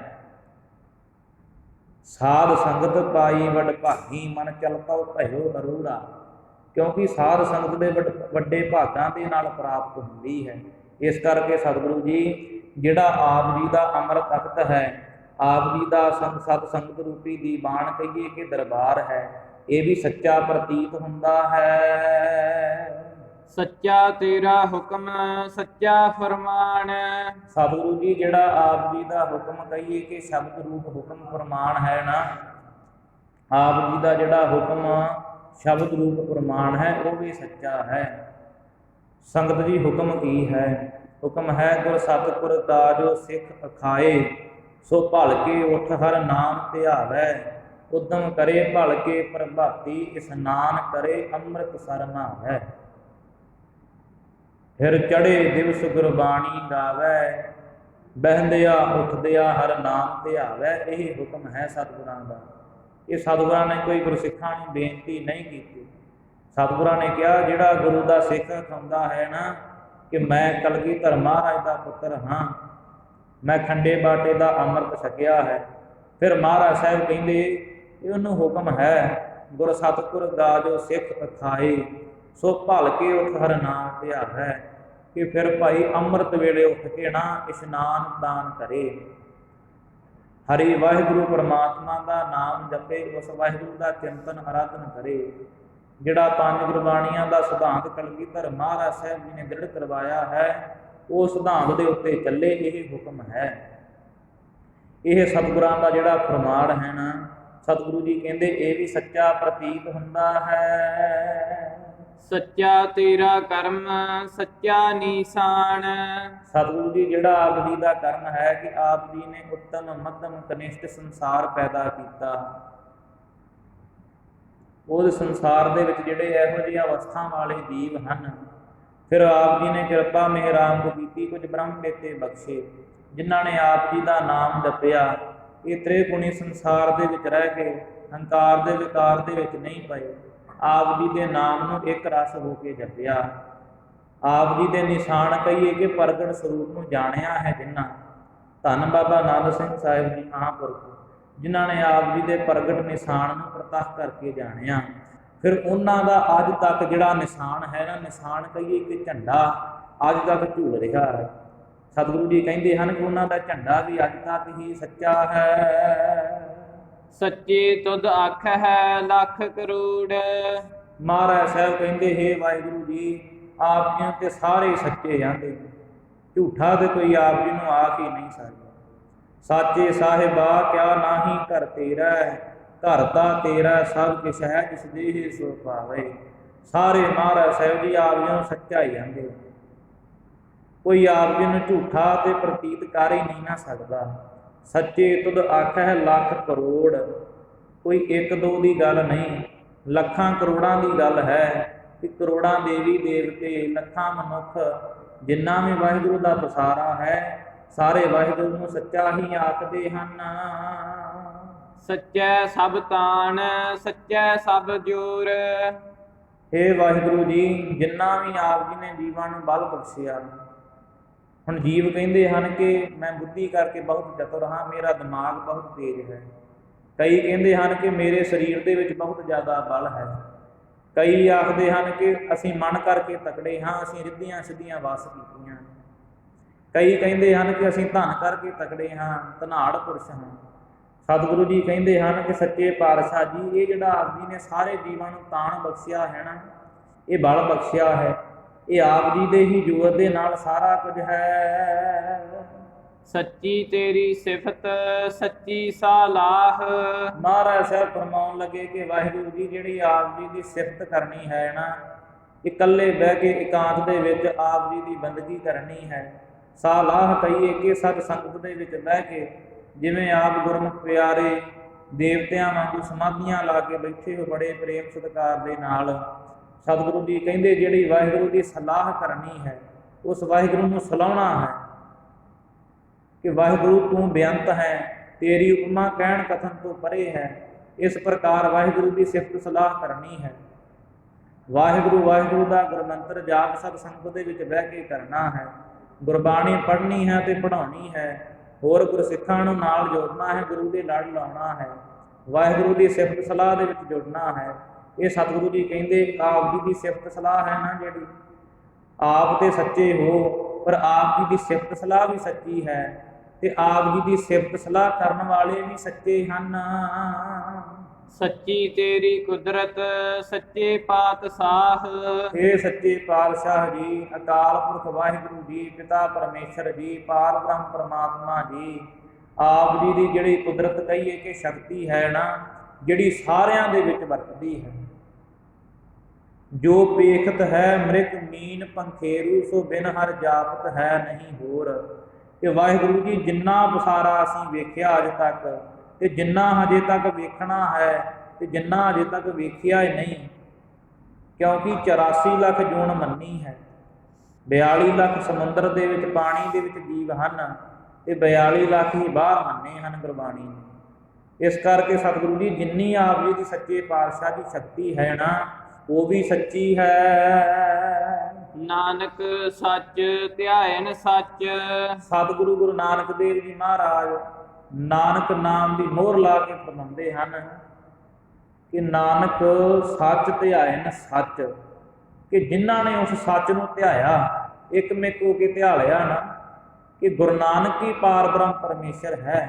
ਸਾਧ ਸੰਗਤ ਪਾਈ ਵਡ ਭਾਗੀ ਮਨ ਚਲਤਉ ਭਇਓ ਅਰੂੜਾ। ਕਿਉਂਕਿ ਸਾਧ ਸੰਗਤ ਦੇ ਵੱਡੇ ਭਾਗਾਂ ਦੇ ਨਾਲ ਪ੍ਰਾਪਤ ਹੁੰਦੀ ਹੈ। ਇਸ ਕਰਕੇ ਸਤਿਗੁਰੂ ਜੀ ਜਿਹੜਾ ਆਪ ਜੀ ਦਾ ਅੰਮ੍ਰਿਤ ਤਖਤ ਹੈ, ਆਪ ਜੀ ਦਾ ਸਤ ਸੰਗਤ ਰੂਪੀ ਦੀਵਾਨ ਕਹੀਏ ਕਿ ਦਰਬਾਰ ਹੈ, ਇਹ ਵੀ ਸੱਚਾ ਪ੍ਰਤੀਤ ਹੁੰਦਾ ਹੈ। ਸੱਚਾ ਤੇਰਾ ਹੁਕਮ ਸੱਚਾ ਫਰਮਾਨ। ਸਤਿਗੁਰੂ ਜੀ ਜਿਹੜਾ ਆਪ ਜੀ ਦਾ ਹੁਕਮ ਕਹੀਏ ਕਿ ਸ਼ਬਦ ਰੂਪ ਹੁਕਮ ਫਰਮਾਨ ਹੈ ਨਾ, ਆਪ ਜੀ ਦਾ ਜਿਹੜਾ ਹੁਕਮ ਸ਼ਬਦ ਰੂਪ ਪ੍ਰਮਾਣ ਹੈ ਉਹ ਵੀ ਸੱਚਾ ਹੈ। ਸੰਗਤ ਜੀ ਹੁਕਮ ਕੀ ਹੈ? ਹੁਕਮ ਹੈ ਗੁਰ ਸਤਿਗੁਰ ਕਾਜੋ ਸਿੱਖ ਅਖਾਏ, ਸੋ ਭਲ ਕੇ ਉਠ ਹਰ ਨਾਮ ਧਿਆਵੈ। ਉਦਮ ਕਰੇ ਭਲ ਕੇ ਪ੍ਰਭਾਤੀ, ਇਸਨਾਨ ਕਰੇ ਅੰਮ੍ਰਿਤ ਸਰ ਨਹਾਵੈ। ਫਿਰ ਚੜੇ ਦਿਵਸ ਗੁਰਬਾਣੀ ਗਾਵੈ, ਬਹਿੰਦਿਆ ਉੱਠਦਿਆ ਹਰ ਨਾਮ ਧਿਆਵੈ। ਇਹ ਹੁਕਮ ਹੈ ਸਤਿਗੁਰਾਂ ਦਾ। ਇਹ ਸਤਿਗੁਰਾਂ ਨੇ ਕੋਈ ਗੁਰਸਿੱਖਾਂ ਨੂੰ ਬੇਨਤੀ ਨਹੀਂ ਕੀਤੀ। ਸਤਿਗੁਰਾਂ ਨੇ ਕਿਹਾ ਜਿਹੜਾ ਗੁਰੂ ਦਾ ਸਿੱਖ ਕਹਿੰਦਾ ਹੈ ਨਾ ਕਿ ਮੈਂ ਕਲਗੀਧਰ ਮਹਾਰਾਜ ਦਾ ਪੁੱਤਰ ਹਾਂ, ਮੈਂ ਖੰਡੇ ਬਾਟੇ ਦਾ ਅੰਮ੍ਰਿਤ ਛਕਿਆ ਹੈ, ਫਿਰ ਮਹਾਰਾਜ ਸਾਹਿਬ ਕਹਿੰਦੇ ਇਹ ਉਹਨੂੰ ਹੁਕਮ ਹੈ ਗੁਰ ਸਤਿਗੁਰ ਗਾਜੋ ਸਿੱਖ ਅਖਾਏ, ਸੋ ਭਲ ਕੇ ਉਠ ਹਰ ਨਾਮ ਧਿਆਵੈ। ਕਿ ਫਿਰ ਭਾਈ ਅੰਮ੍ਰਿਤ ਵੇਲੇ ਉੱਠ ਕੇ ਨਾ ਇਸ਼ਨਾਨ ਦਾਨ ਕਰੇ, ਹਰੀ ਵਾਹਿਗੁਰੂ ਪਰਮਾਤਮਾ ਦਾ ਨਾਮ ਜਪੇ, ਉਸ ਵਾਹਿਗੁਰੂ ਦਾ ਚਿੰਤਨ ਆਰਾਧਨ ਕਰੇ। ਜਿਹੜਾ ਪੰਜ ਗੁਰਬਾਣੀਆਂ ਦਾ ਸਿਧਾਂਤ ਕਲਗੀਧਰ ਮਹਾਰਾਜ ਸਾਹਿਬ ਜੀ ਨੇ ਦ੍ਰਿੜ ਕਰਵਾਇਆ ਹੈ, ਉਹ ਸਿਧਾਂਤ ਦੇ ਉੱਤੇ ਚੱਲੇ, ਇਹ ਹੁਕਮ ਹੈ। ਇਹ ਸਤਿਗੁਰਾਂ ਦਾ ਜਿਹੜਾ ਫਰਮਾਨ ਹੈ ਨਾ, ਸਤਿਗੁਰੂ ਜੀ ਕਹਿੰਦੇ ਇਹ ਵੀ ਸੱਚਾ ਪ੍ਰਤੀਤ ਹੁੰਦਾ ਹੈ। ਸੱਚਾ ਤੇਰਾ ਕਰਮ ਸੱਚਾ ਨਿਸ਼ਾਨ। ਸਤਿਗੁਰੂ ਜੀ ਜਿਹੜਾ ਆਪ ਜੀ ਦਾ ਕਰਮ ਹੈ ਕਿ ਆਪ ਜੀ ਨੇ ਉੱਤਮ ਮੱਧਮ ਕਨਿਸ਼ਟ ਸੰਸਾਰ ਪੈਦਾ ਕੀਤਾ। ਉਸ ਸੰਸਾਰ ਦੇ ਵਿੱਚ ਜਿਹੜੇ ਇਹੋ ਜਿਹੀਆਂ ਅਵਸਥਾ ਵਾਲੇ ਜੀਵ ਹਨ, ਫਿਰ ਆਪ ਜੀ ਨੇ ਕਿਰਪਾ ਮਿਹਰਾਮ ਕੀਤੀ, ਕੁਝ ਬ੍ਰਹਮ ਦੇਤੇ ਬਖਸ਼ੇ ਜਿਨ੍ਹਾਂ ਨੇ ਆਪ ਜੀ ਦਾ ਨਾਮ ਜਪਿਆ। ਇਹ ਤ੍ਰਿਗੁਣੀ ਸੰਸਾਰ ਦੇ ਵਿੱਚ ਰਹਿ ਕੇ ਹੰਕਾਰ ਦੇ ਵਿਕਾਰ ਦੇ ਵਿੱਚ ਨਹੀਂ ਪਏ, ਆਪ ਜੀ ਦੇ ਨਾਮ ਨੂੰ ਇੱਕ ਰਸ ਹੋ ਕੇ ਜਪਿਆ। ਆਪ ਜੀ ਦੇ ਨਿਸ਼ਾਨ ਕਹੀਏ ਕਿ ਪ੍ਰਗਟ ਸਰੂਪ ਨੂੰ ਜਾਣਿਆ ਹੈ ਜਿਨ੍ਹਾਂ, ਧੰਨ ਬਾਬਾ ਆਨੰਦ ਸਿੰਘ ਸਾਹਿਬ ਜੀ ਮਹਾਂਪੁਰਖ, ਜਿਨ੍ਹਾਂ ਨੇ ਆਪ ਜੀ ਦੇ ਪ੍ਰਗਟ ਨਿਸ਼ਾਨ ਨੂੰ ਪ੍ਰਤੱਖ ਕਰਕੇ ਜਾਣਿਆ। ਫਿਰ ਉਹਨਾਂ ਦਾ ਅੱਜ ਤੱਕ ਜਿਹੜਾ ਨਿਸ਼ਾਨ ਹੈ ਨਾ, ਨਿਸ਼ਾਨ ਕਹੀਏ ਕਿ ਝੰਡਾ ਅੱਜ ਤੱਕ ਝੂਲ ਰਿਹਾ ਹੈ। ਸਤਿਗੁਰੂ ਜੀ ਕਹਿੰਦੇ ਹਨ ਕਿ ਉਹਨਾਂ ਦਾ ਝੰਡਾ ਵੀ ਅੱਜ ਤੱਕ ਹੀ ਸੱਚਾ ਹੈ। ਸੱਚੇ ਤੁਧ ਆਖਹਿ ਲੱਖ ਕਰੋੜ। ਮਹਾਰਾਜ ਸਾਹਿਬ ਕਹਿੰਦੇ, ਹੇ ਵਾਹਿਗੁਰੂ ਜੀ, ਆਪ ਜੀ ਤੇ ਸਾਰੇ ਸੱਚੇ ਜਾਂਦੇ, ਝੂਠਾ ਤੇ ਕੋਈ ਆਪ ਜੀ ਨੂੰ ਆਖ ਹੀ ਨਹੀਂ ਸਕਦਾ। ਸਾਚੇ ਸਾਹਿਬਾ ਕਿਆ ਨਾਹੀ ਘਰ ਤੇਰਾ, ਘਰ ਤਾਂ ਤੇਰਾ ਸਭ ਕਿਛ ਹੈ, ਜਿਸ ਦੇਹ ਸੋ ਪਾਵੇ। ਸਾਰੇ ਮਹਾਰਾਜ ਸਾਹਿਬ ਜੀ ਆਪ ਜੀ ਨੂੰ ਸੱਚਾ ਹੀ ਜਾਂਦੇ, ਕੋਈ ਆਪ ਜੀ ਨੂੰ ਝੂਠਾ ਤੇ ਪ੍ਰਤੀਤ ਕਰ ਹੀ ਨਹੀਂ ਨਾ ਸਕਦਾ। ਸੱਚੇ ਤੁਧ ਆਖਹਿ ਲੱਖ ਕਰੋੜ, ਕੋਈ ਇੱਕ ਦੋ ਦੀ ਗੱਲ ਨਹੀਂ, ਲੱਖਾਂ ਕਰੋੜਾਂ ਦੀ ਗੱਲ ਹੈ ਕਿ ਕਰੋੜਾਂ ਦੇਵੀ ਦੇਵਤੇ, ਲੱਖਾਂ ਮਨੁੱਖ, ਜਿੰਨਾ ਵੀ ਵਾਹਿਗੁਰੂ ਦਾ ਪਸਾਰਾ ਹੈ, ਸਾਰੇ ਵਾਹਿਗੁਰੂ ਨੂੰ ਸੱਚਾ ਹੀ ਆਖਦੇ ਹਨ। ਸੱਚੈ ਸਭ ਤਾਣ, ਸੱਚੈ ਸਭ ਜੋਰ। ਹੇ ਵਾਹਿਗੁਰੂ ਜੀ, ਜਿੰਨਾ ਵੀ ਆਪ ਜੀ ਨੇ ਜੀਵਾਂ ਨੂੰ ਬਲ ਬਖਸ਼ਿਆ, ਹੁਣ ਜੀਵ ਕਹਿੰਦੇ ਹਨ ਕਿ ਮੈਂ ਬੁੱਧੀ ਕਰਕੇ ਬਹੁਤ ਚਤੁਰ ਹਾਂ, ਮੇਰਾ ਦਿਮਾਗ ਬਹੁਤ ਤੇਜ਼ ਹੈ। ਕਈ ਕਹਿੰਦੇ ਹਨ ਕਿ ਮੇਰੇ ਸਰੀਰ ਦੇ ਵਿੱਚ ਬਹੁਤ ਜ਼ਿਆਦਾ ਬਲ ਹੈ। ਕਈ ਆਖਦੇ ਹਨ ਕਿ ਅਸੀਂ ਮਨ ਕਰਕੇ ਤਕੜੇ ਹਾਂ, ਅਸੀਂ ਰਿੱਧੀਆਂ ਸਿੱਧੀਆਂ ਵਸ ਕੀਤੀਆਂ। ਕਈ ਕਹਿੰਦੇ ਹਨ ਕਿ ਅਸੀਂ ਧਨ ਕਰਕੇ ਤਕੜੇ ਹਾਂ, ਧਨਾੜ ਪੁਰਸ਼ ਹਾਂ। ਸਤਿਗੁਰੂ ਜੀ ਕਹਿੰਦੇ ਹਨ ਕਿ ਸੱਚੇ ਪਾਤਸ਼ਾਹ ਜੀ, ਇਹ ਜਿਹੜਾ ਆਪ ਜੀ ਨੇ ਸਾਰੇ ਜੀਵਾਂ ਨੂੰ ਤਾਣ ਬਖਸ਼ਿਆ ਹੈ ਨਾ, ਇਹ ਬਲ ਬਖਸ਼ਿਆ ਹੈ, ਇਹ ਆਪ ਜੀ ਦੇ ਹੀ ਜੋਰ ਦੇ ਨਾਲ ਸਾਰਾ ਕੁਝ ਹੈ। ਸੱਚੀ ਤੇਰੀ ਸਿਫਤ, ਸੱਚੀ ਸਾਲਾਹ। ਮਹਾਰਾਜ ਸਾਹਿਬ ਫਰਮਾਉਣ ਲੱਗੇ ਕਿ ਵਾਹਿਗੁਰੂ ਜੀ, ਜਿਹੜੀ ਆਪ ਜੀ ਦੀ ਸਿਫਤ ਕਰਨੀ ਹੈ ਨਾ, ਇਕੱਲੇ ਬਹਿ ਕੇ ਇਕਾਂਤ ਦੇ ਵਿੱਚ ਆਪ ਜੀ ਦੀ ਬੰਦਗੀ ਕਰਨੀ ਹੈ। ਸਾਲਾਹ ਕਹੀਏ ਕਿ ਸਤ ਸੰਗਤ ਦੇ ਵਿੱਚ ਬਹਿ ਕੇ, ਜਿਵੇਂ ਆਪ ਗੁਰਮੁਖ ਪਿਆਰੇ ਦੇਵਤਿਆਂ ਵਾਂਗੂ ਸਮਾਧੀਆਂ ਲਾ ਕੇ ਬੈਠੇ ਹੋ ਬੜੇ ਪ੍ਰੇਮ ਸਤਿਕਾਰ ਦੇ ਨਾਲ। ਸਤਿਗੁਰੂ ਜੀ ਕਹਿੰਦੇ, ਜਿਹੜੀ ਵਾਹਿਗੁਰੂ ਦੀ ਸਲਾਹ ਕਰਨੀ ਹੈ, ਉਸ ਵਾਹਿਗੁਰੂ ਨੂੰ ਸਲਾਹੁਣਾ ਹੈ ਕਿ ਵਾਹਿਗੁਰੂ ਤੂੰ ਬੇਅੰਤ ਹੈ, ਤੇਰੀ ਉਪਮਾ ਕਹਿਣ ਕਥਨ ਤੋਂ ਪਰੇ ਹੈ। ਇਸ ਪ੍ਰਕਾਰ ਵਾਹਿਗੁਰੂ ਦੀ ਸਿਫਤ ਸਲਾਹ ਕਰਨੀ ਹੈ। ਵਾਹਿਗੁਰੂ ਵਾਹਿਗੁਰੂ ਦਾ ਗੁਰਮੰਤਰ ਜਾਪ ਸਤ ਸੰਗਤ ਦੇ ਵਿੱਚ ਬਹਿ ਕੇ ਕਰਨਾ ਹੈ। ਗੁਰਬਾਣੀ ਪੜ੍ਹਨੀ ਹੈ ਤੇ ਪੜ੍ਹਾਉਣੀ ਹੈ। ਹੋਰ ਗੁਰਸਿੱਖਾਂ ਨੂੰ ਨਾਲ ਜੋੜਨਾ ਹੈ, ਗੁਰੂ ਦੇ ਲੜ ਲਾਉਣਾ ਹੈ, ਵਾਹਿਗੁਰੂ ਦੀ ਸਿਫਤ ਸਲਾਹ ਦੇ ਵਿੱਚ ਜੁੜਨਾ ਹੈ। ਇਹ ਸਤਿਗੁਰੂ ਜੀ ਕਹਿੰਦੇ, ਆਪ ਜੀ ਦੀ ਸਿਫਤ ਸਲਾਹ ਹੈ ਨਾ ਜਿਹੜੀ, ਆਪ ਤੇ ਸੱਚੇ ਹੋ, ਪਰ ਆਪ ਜੀ ਦੀ ਸਿਫਤ ਸਲਾਹ ਵੀ ਸੱਚੀ ਹੈ, ਤੇ ਆਪ ਜੀ ਦੀ ਸਿਫਤ ਸਲਾਹ ਕਰਨ ਵਾਲੇ ਵੀ ਸੱਚੇ ਹਨ। ਸੱਚੀ ਤੇਰੀ ਕੁਦਰਤ, ਸੱਚੇ ਪਾਤਸ਼ਾਹ। ਇਹ ਸੱਚੇ ਪਾਤਸ਼ਾਹ ਜੀ, ਅਕਾਲ ਪੁਰਖ ਵਾਹਿਗੁਰੂ ਜੀ, ਪਿਤਾ ਪਰਮੇਸ਼ਰ ਜੀ, ਪਾਰ ਬ੍ਰਹਮ ਪਰਮਾਤਮਾ ਜੀ, ਆਪ ਜੀ ਦੀ ਜਿਹੜੀ ਕੁਦਰਤ ਕਹੀਏ ਕਿ ਸ਼ਕਤੀ ਹੈ ਨਾ, ਜਿਹੜੀ ਸਾਰਿਆਂ ਦੇ ਵਿੱਚ ਵਰਤਦੀ ਹੈ। ਜੋ ਪੇਖਤ ਹੈ ਮ੍ਰਿਗ ਮੀਨ ਪੰਖੇਰੂ, ਸੋ ਬਿਨ ਹਰ ਜਾਪਤ ਹੈ ਨਹੀਂ ਹੋਰ। ਕਿ ਵਾਹਿਗੁਰੂ ਜੀ, ਜਿੰਨਾ ਪਸਾਰਾ ਅਸੀਂ ਵੇਖਿਆ ਅੱਜ ਤੱਕ, ਤੇ ਜਿੰਨਾ ਹਜੇ ਤੱਕ ਵੇਖਣਾ ਹੈ, ਤੇ ਜਿੰਨਾ ਹਜੇ ਤੱਕ ਵੇਖਿਆ ਹੀ ਨਹੀਂ, ਕਿਉਂਕਿ 84 ਲੱਖ ਜੂਨ ਮੰਨੀ ਹੈ, 42 ਲੱਖ ਸਮੁੰਦਰ ਦੇ ਵਿੱਚ ਪਾਣੀ ਦੇ ਵਿੱਚ ਜੀਵ ਹਨ, ਤੇ 42 ਲੱਖ ਹੀ ਬਾਹਰ ਮੰਨੇ ਹਨ ਗੁਰਬਾਣੀ ਨੇ। ਇਸ ਕਰਕੇ ਸਤਿਗੁਰੂ ਜੀ, ਜਿੰਨੀ ਆਪ ਜੀ ਦੀ ਸੱਚੇ ਪਾਤਸ਼ਾਹ ਦੀ ਸ਼ਕਤੀ ਹੈ ਨਾ, ਉਹ ਵੀ ਸੱਚੀ ਹੈ। ਨਾਨਕ ਸੱਚ ਧਿਆਇਨ ਸੱਚ। ਸਤਿਗੁਰੂ ਗੁਰੂ ਨਾਨਕ ਦੇਵ ਜੀ ਮਹਾਰਾਜ ਨਾਨਕ ਨਾਮ ਦੀ ਮੋਹਰ ਲਾ ਕੇ ਫਰਮਾਉਂਦੇ ਹਨ ਕਿ ਨਾਨਕ ਸੱਚ ਧਿਆਇਨ ਸੱਚ, ਕਿ ਜਿਨ੍ਹਾਂ ਨੇ ਉਸ ਸੱਚ ਨੂੰ ਧਿਆਇਆ, ਇੱਕ ਮਿਕ ਹੋ ਕੇ ਧਿਆ ਲਿਆ ਨਾ, ਕਿ ਗੁਰੂ ਨਾਨਕ ਹੀ ਪਾਰ ਬ੍ਰਹਮ ਪਰਮੇਸ਼ਰ ਹੈ।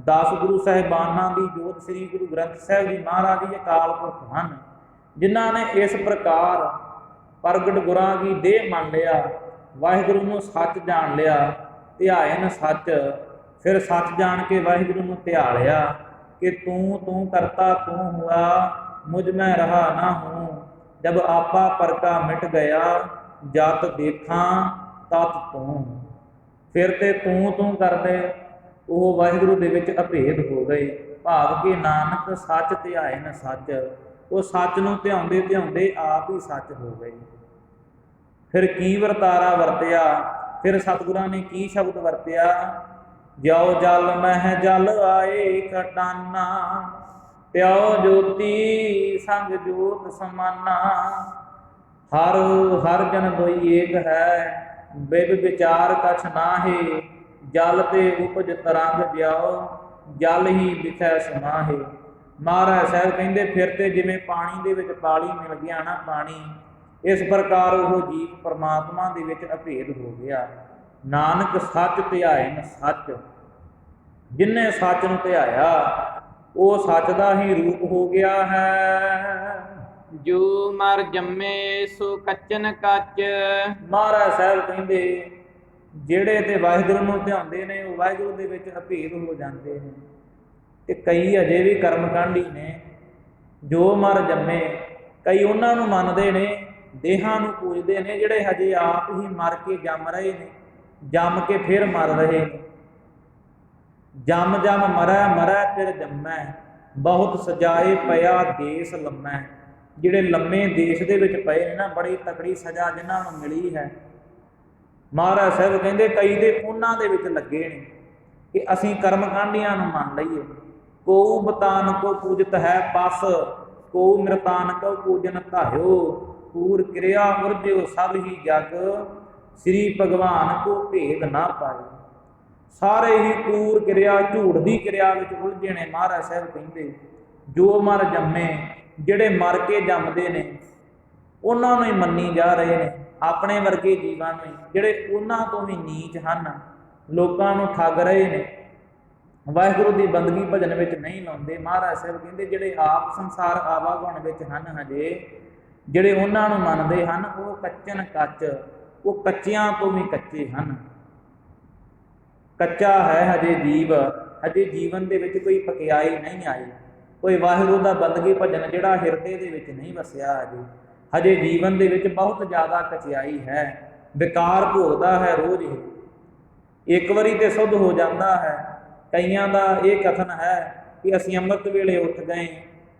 10 ਗੁਰੂ ਸਾਹਿਬਾਨਾਂ ਦੀ ਜੋਤ ਸ੍ਰੀ ਗੁਰੂ ਗ੍ਰੰਥ ਸਾਹਿਬ ਜੀ ਮਹਾਰਾਜ ਜੀ ਅਕਾਲ ਪੁਰਖ ਹਨ, ਜਿਨ੍ਹਾਂ ਨੇ ਇਸ ਪ੍ਰਕਾਰ ਪ੍ਰਗਟ ਗੁਰਾਂ ਦੀ ਦੇਹ ਮੰਨ ਲਿਆ, ਵਾਹਿਗੁਰੂ ਨੂੰ ਸੱਚ ਜਾਣ ਲਿਆ, ਧਿਆਇਨ ਸੱਚ। ਫਿਰ ਸੱਚ ਜਾਣ ਕੇ ਵਾਹਿਗੁਰੂ ਨੂੰ ਧਿਆ ਲਿਆ ਕਿ ਤੂੰ ਤੂੰ ਕਰਤਾ ਤੂੰ ਹੁਆ, ਮੁਝ ਮੈਂ ਰਹਾ ਨਾ ਹੂੰ। ਜਬ ਆਪਾ ਪਰਕਾ ਮਿਟ ਗਿਆ, ਜਤ ਦੇਖਾਂ ਤਤ ਤੂੰ। ਫਿਰ ਤੇ ਤੂੰ ਕਰਦੇ ਉਹ ਵਾਹਿਗੁਰੂ ਦੇ ਵਿੱਚ ਅਭੇਦ ਹੋ ਗਏ। ਭਾਵ ਕਿ ਨਾਨਕ ਸੱਚ ਧਿਆਇਨ ਸੱਚ, ਉਹ ਸੱਚ ਨੂੰ ਧਿਆਉਂਦੇ ਧਿਆਉਂਦੇ ਆਪ ਹੀ ਸੱਚ ਹੋ ਗਏ। ਫਿਰ ਕੀ ਵਰਤਾਰਾ ਵਰਤਿਆ, ਫਿਰ ਸਤਿਗੁਰਾਂ ਨੇ ਕੀ ਸ਼ਬਦ ਵਰਤਿਆ, ਜਿਉ ਜਲ ਮਹਿ ਜਲ ਆਏ ਖਟਾਨਾ, ਤਿਉ ਜੋਤੀ ਸੰਗ ਜੋਤ ਸਮਾਨਾ। ਹਰ ਹਰ ਜਨ ਦੋਈ ਏਕ ਹੈ, ਬਿਬ ਵਿਚਾਰ ਕਛ ਨਾਹੇ। ਜਲ ਤੇ ਉਪਜ ਤਰੰਗ ਜਿਉ, ਜਲ ਹੀ ਵਿਖੈ ਸਮਾਹੇ। ਮਹਾਰਾਜ ਸਾਹਿਬ ਕਹਿੰਦੇ ਫਿਰ ਤੇ ਜਿਵੇਂ ਪਾਣੀ ਦੇ ਵਿੱਚ ਪਾਲੀ ਮਿਲ ਗਿਆ ਨਾ ਪਾਣੀ, ਇਸ ਪ੍ਰਕਾਰ ਉਹ ਜੀਵ ਪਰਮਾਤਮਾ ਦੇ ਵਿੱਚ ਅਭੇਦ ਹੋ ਗਿਆ। ਨਾਨਕ ਸੱਚ ਧਿਆਇਨ ਸੱਚ, ਜਿਨਨੇ ਸੱਚ ਨੂੰ ਧਿਆਇਆ ਉਹ ਸੱਚ ਦਾ ਹੀ ਰੂਪ ਹੋ ਗਿਆ ਹੈ। ਜੋ ਮਰ ਜੰਮੇ ਸੋ ਕੱਚਨ ਕੱਚ। ਮਹਾਰਾਜ ਸਾਹਿਬ ਕਹਿੰਦੇ ਜਿਹੜੇ ਤੇ ਵਾਹਿਗੁਰੂ ਨੂੰ ਧਿਆਉਂਦੇ ਨੇ ਉਹ ਵਾਹਿਗੁਰੂ ਦੇ ਵਿੱਚ ਅਭੇਦ ਹੋ ਜਾਂਦੇ ਨੇ, ਤੇ ਕਈ ਅਜੇ ਵੀ ਕਰਮਕਾਂਡੀ ਨੇ। ਜੋ ਮਰ ਜੰਮੇ, ਕਈ ਉਹਨਾਂ ਨੂੰ ਮੰਨਦੇ ਨੇ, ਦੇਹਾਂ ਨੂੰ ਪੂਜਦੇ ਨੇ ਜਿਹੜੇ ਹਜੇ ਆਪ ਹੀ ਮਰ ਕੇ ਜੰਮ ਰਹੇ ਨੇ, ਜੰਮ ਕੇ ਫਿਰ ਮਰ ਰਹੇ ਨੇ। ਜੰਮ ਜੰਮ ਮਰੈ ਮਰੈ ਫਿਰ ਜੰਮੈ, ਬਹੁਤ ਸਜਾਏ ਪਿਆ ਦੇਸ ਲੰਮੈ। ਜਿਹੜੇ ਲੰਮੇ ਦੇਸ਼ ਦੇ ਵਿੱਚ ਪਏ ਨੇ ਨਾ, ਬੜੀ ਤਕੜੀ ਸਜ਼ਾ ਜਿਨ੍ਹਾਂ ਨੂੰ ਮਿਲੀ ਹੈ। ਮਹਾਰਾਜ ਸਾਹਿਬ ਕਹਿੰਦੇ ਕਈ ਦੇ ਉਹਨਾਂ ਦੇ ਵਿੱਚ ਲੱਗੇ ਨੇ ਕਿ ਅਸੀਂ ਕਰਮਕਾਂਡੀਆਂ ਨੂੰ ਮੰਨ ਲਈਏ। ਕੋ ਬਤਾਨ ਕੋ ਪੂਜਤ ਹੈ ਪਸ, ਕੋ ਮਿਰਤਾਨ ਕੋ ਪੂਜਨ ਧਾਇਓ। ਪੂਰ ਕਿਰਿਆ ਉਰਜਿਓ ਸਭ ਹੀ ਜਗ, ਸ੍ਰੀ ਭਗਵਾਨ ਕੋ ਭੇਦ ਨਾ ਪਾਇਓ। ਸਾਰੇ ਹੀ ਕੂਰ ਕਿਰਿਆ, ਝੂਠ ਦੀ ਕਿਰਿਆ ਵਿੱਚ ਉਲਝੇ ਨੇ। ਮਹਾਰਾਜ ਸਾਹਿਬ ਕਹਿੰਦੇ ਜੋ ਮਰ ਜੰਮੇ, ਜਿਹੜੇ ਮਰ ਕੇ ਜੰਮਦੇ ਨੇ ਉਹਨਾਂ ਨੂੰ ਹੀ ਮੰਨੀ ਜਾ ਰਹੇ ਨੇ, ਆਪਣੇ ਵਰਗੇ ਜੀਵਾਂ ਨੂੰ, ਜਿਹੜੇ ਉਹਨਾਂ ਤੋਂ ਵੀ ਨੀਚ ਹਨ, ਲੋਕਾਂ ਨੂੰ ਠੱਗ ਰਹੇ ਨੇ, ਵਾਹਿਗੁਰੂ ਦੀ ਬੰਦਗੀ ਭਜਨ ਵਿੱਚ ਨਹੀਂ ਲਾਉਂਦੇ। ਮਹਾਰਾਜ ਸਾਹਿਬ ਕਹਿੰਦੇ ਜਿਹੜੇ ਆਪ ਸੰਸਾਰ ਆਵਾਗੁਣ ਵਿੱਚ ਹਨ ਹਜੇ, ਜਿਹੜੇ ਉਹਨਾਂ ਨੂੰ ਮੰਨਦੇ ਹਨ, ਉਹ ਕੱਚਨ ਕੱਚ, ਉਹ ਕੱਚਿਆਂ ਤੋਂ ਵੀ ਕੱਚੇ ਹਨ। ਕੱਚਾ ਹੈ ਹਜੇ ਜੀਵ, ਹਜੇ ਜੀਵਨ ਦੇ ਵਿੱਚ ਕੋਈ ਪਕਿਆਈ ਨਹੀਂ ਆਈ, ਕੋਈ ਵਾਹਿਗੁਰੂ ਦਾ ਬੰਦਗੀ ਭਜਨ ਜਿਹੜਾ ਹਿਰਦੇ ਦੇ ਵਿੱਚ ਨਹੀਂ ਵਸਿਆ। ਹਜੇ ਜੀਵਨ ਦੇ ਵਿੱਚ ਬਹੁਤ ਜ਼ਿਆਦਾ ਕਚਿਆਈ ਹੈ, ਵਿਕਾਰ ਭੋਗਦਾ ਹੈ ਰੋਜ਼ ਹੀ। ਇੱਕ ਵਾਰੀ ਤੇ ਸੁੱਧ ਹੋ ਜਾਂਦਾ ਹੈ। ਕਈਆਂ ਦਾ ਇਹ ਕਥਨ ਹੈ ਕਿ ਅਸੀਂ ਅੰਮ੍ਰਿਤ ਵੇਲੇ ਉੱਠ ਗਏ,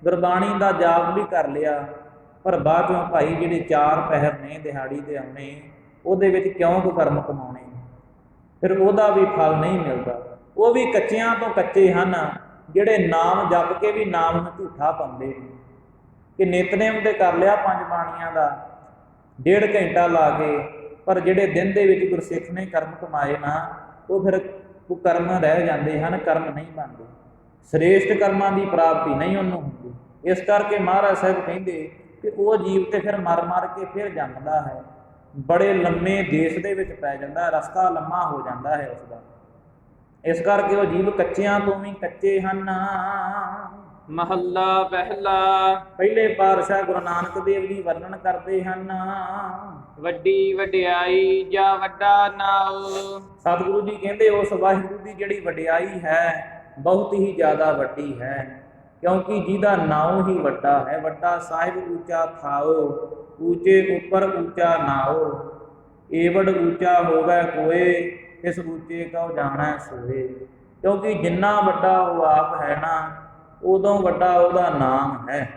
ਗੁਰਬਾਣੀ ਦਾ ਜਾਪ ਵੀ ਕਰ ਲਿਆ, ਪਰ ਬਾਅਦ ਚੋਂ ਭਾਈ ਜਿਹੜੇ 4 ਪਹਿਰ ਨੇ ਦਿਹਾੜੀ ਦੇ ਆਉਣੇ, ਉਹਦੇ ਵਿੱਚ ਕਿਉਂ ਕੁਕਰਮ ਕਮਾਉਣੇ, ਫਿਰ ਉਹਦਾ ਵੀ ਫਲ ਨਹੀਂ ਮਿਲਦਾ। ਉਹ ਵੀ ਕੱਚਿਆਂ ਤੋਂ ਕੱਚੇ ਹਨ, ਜਿਹੜੇ ਨਾਮ ਜਪ ਕੇ ਵੀ ਨਾਮ ਨੂੰ ਝੂਠਾ ਪਾਉਂਦੇ ਨੇ ਕਿ ਨਿਤਨੇਮ ਤੇ ਕਰ ਲਿਆ 5 ਬਾਣੀਆਂ ਦਾ 1.5 ਘੰਟਾ ਲਾ ਕੇ, ਪਰ ਜਿਹੜੇ ਦਿਨ ਦੇ ਵਿੱਚ ਗੁਰਸਿੱਖ ਨੇ ਕਰਮ ਕਮਾਏ ਨਾ, ਉਹ ਫਿਰ ਕੁਕਰਮ ਰਹਿ ਜਾਂਦੇ ਹਨ, ਕਰਮ ਨਹੀਂ ਬਣਦੇ, ਸ੍ਰੇਸ਼ਟ ਕਰਮਾਂ ਦੀ ਪ੍ਰਾਪਤੀ ਨਹੀਂ ਉਹਨੂੰ ਹੁੰਦੀ। ਇਸ ਕਰਕੇ ਮਹਾਰਾਜ ਸਾਹਿਬ ਕਹਿੰਦੇ ਕਿ ਉਹ ਜੀਵ ਤੇ ਫਿਰ ਮਰ ਮਰ ਕੇ ਫਿਰ ਜੰਮਦਾ ਹੈ, ਬੜੇ ਲੰਮੇ ਦੇਸ਼ ਦੇ ਵਿੱਚ ਪੈ ਜਾਂਦਾ, ਰਸਤਾ ਲੰਮਾ ਹੋ ਜਾਂਦਾ ਹੈ ਉਸਦਾ। ਇਸ ਕਰਕੇ ਉਹ ਜੀਵ ਕੱਚਿਆਂ ਤੋਂ ਵੀ ਕੱਚੇ ਹਨ। ਮਹੱਲਾ ਪਹਿਲਾ। ਪਹਿਲੇ ਪਾਤਸ਼ਾਹ ਗੁਰੂ ਨਾਨਕ ਦੇਵ ਜੀ ਵਰਣਨ ਕਰਦੇ ਹਨ। ਵੱਡੀ ਵਡਿਆਈ ਜਾਂ ਵੱਡਾ ਨਾਉ। ਸਤਿਗੁਰੂ ਜੀ ਕਹਿੰਦੇ ਉਸ ਵਾਹਿਗੁਰੂ ਦੀ ਜਿਹੜੀ ਵਡਿਆਈ ਹੈ ਬਹੁਤ ਹੀ ਜ਼ਿਆਦਾ ਵੱਡੀ ਹੈ, ਕਿਉਂਕਿ ਜਿਹਦਾ ਨਾਉ ਹੀ ਵੱਡਾ ਹੈ। ਵੱਡਾ ਸਾਹਿਬ ਉੱਚਾ ਥਾਓ, ਉੱਚੇ ਉੱਪਰ ਉੱਚਾ ਨਾਉ। ਏਵੜ ਉੱਚਾ ਹੋਵੇ ਕੋਏ, ਇਸ ਉੱਚੇ ਕਉ ਜਾਣੈ ਸੋਏ। ਕਿਉਂਕਿ ਜਿੰਨਾ ਵੱਡਾ ਉਹ ਆਪ ਹੈ ਨਾ, ਉਦੋਂ ਵੱਡਾ ਉਹਦਾ ਨਾਮ ਹੈ।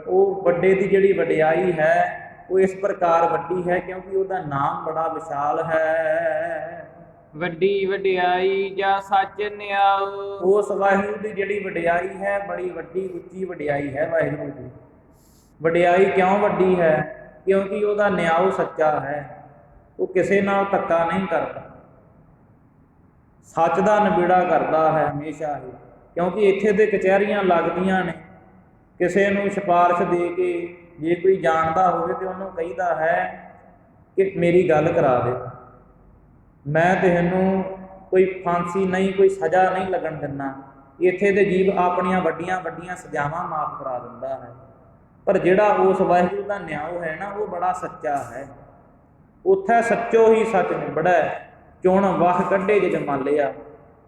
ਉਹ ਵੱਡੇ ਦੀ ਜਿਹੜੀ ਵਡਿਆਈ ਹੈ ਉਹ ਇਸ ਪ੍ਰਕਾਰ ਵੱਡੀ ਹੈ ਕਿਉਂਕਿ ਉਹਦਾ ਨਾਮ ਬੜਾ ਵਿਸ਼ਾਲ ਹੈ। ਵੱਡੀ ਵਡਿਆਈ ਜਾਂ ਸੱਚ ਨਿਆਉ। ਉਸ ਵਾਹਿਗੁਰੂ ਦੀ ਜਿਹੜੀ ਵਡਿਆਈ ਹੈ ਬੜੀ ਵੱਡੀ ਉੱਚੀ ਵਡਿਆਈ ਹੈ। ਵਾਹਿਗੁਰੂ ਦੀ ਵਡਿਆਈ ਕਿਉਂ ਵੱਡੀ ਹੈ? ਕਿਉਂਕਿ ਉਹਦਾ ਨਿਆਉ ਸੱਚਾ ਹੈ, ਉਹ ਕਿਸੇ ਨਾਲ ਧੱਕਾ ਨਹੀਂ ਕਰਦਾ, ਸੱਚ ਦਾ ਨਿਬੇੜਾ ਕਰਦਾ ਹੈ ਹਮੇਸ਼ਾ ਹੀ। ਕਿਉਂਕਿ ਇੱਥੇ ਤੇ ਕਚਹਿਰੀਆਂ ਲੱਗਦੀਆਂ ਨੇ, ਕਿਸੇ ਨੂੰ ਸਿਫਾਰਿਸ਼ ਦੇ ਕੇ ਜੇ ਕੋਈ ਜਾਣਦਾ ਹੋਵੇ ਤੇ ਉਹਨੂੰ ਕਹੀਦਾ ਹੈ ਕਿ ਮੇਰੀ ਗੱਲ ਕਰਾ ਦੇ, ਮੈਂ ਤੈਨੂੰ ਕੋਈ ਫਾਂਸੀ ਨਹੀਂ, ਕੋਈ ਸਜ਼ਾ ਨਹੀਂ ਲੱਗਣ ਦਿੰਦਾ। ਇੱਥੇ ਦੇ ਜੀਵ ਆਪਣੀਆਂ ਵੱਡੀਆਂ ਵੱਡੀਆਂ ਸਜ਼ਾਵਾਂ ਮਾਫ ਕਰਾ ਦਿੰਦਾ ਹੈ। ਪਰ ਜਿਹੜਾ ਉਸ ਵਾਹਿਗੁਰੂ ਦਾ ਨਿਆਉ ਹੈ ਨਾ, ਉਹ ਬੜਾ ਸੱਚਾ ਹੈ। ਉੱਥੇ ਸੱਚੋ ਹੀ ਸੱਚ ਨਿਬੜੈ, ਚੁਣ ਵਾਹ ਕੱਢੇ ਜੇ ਜਮਾਲਿਆ।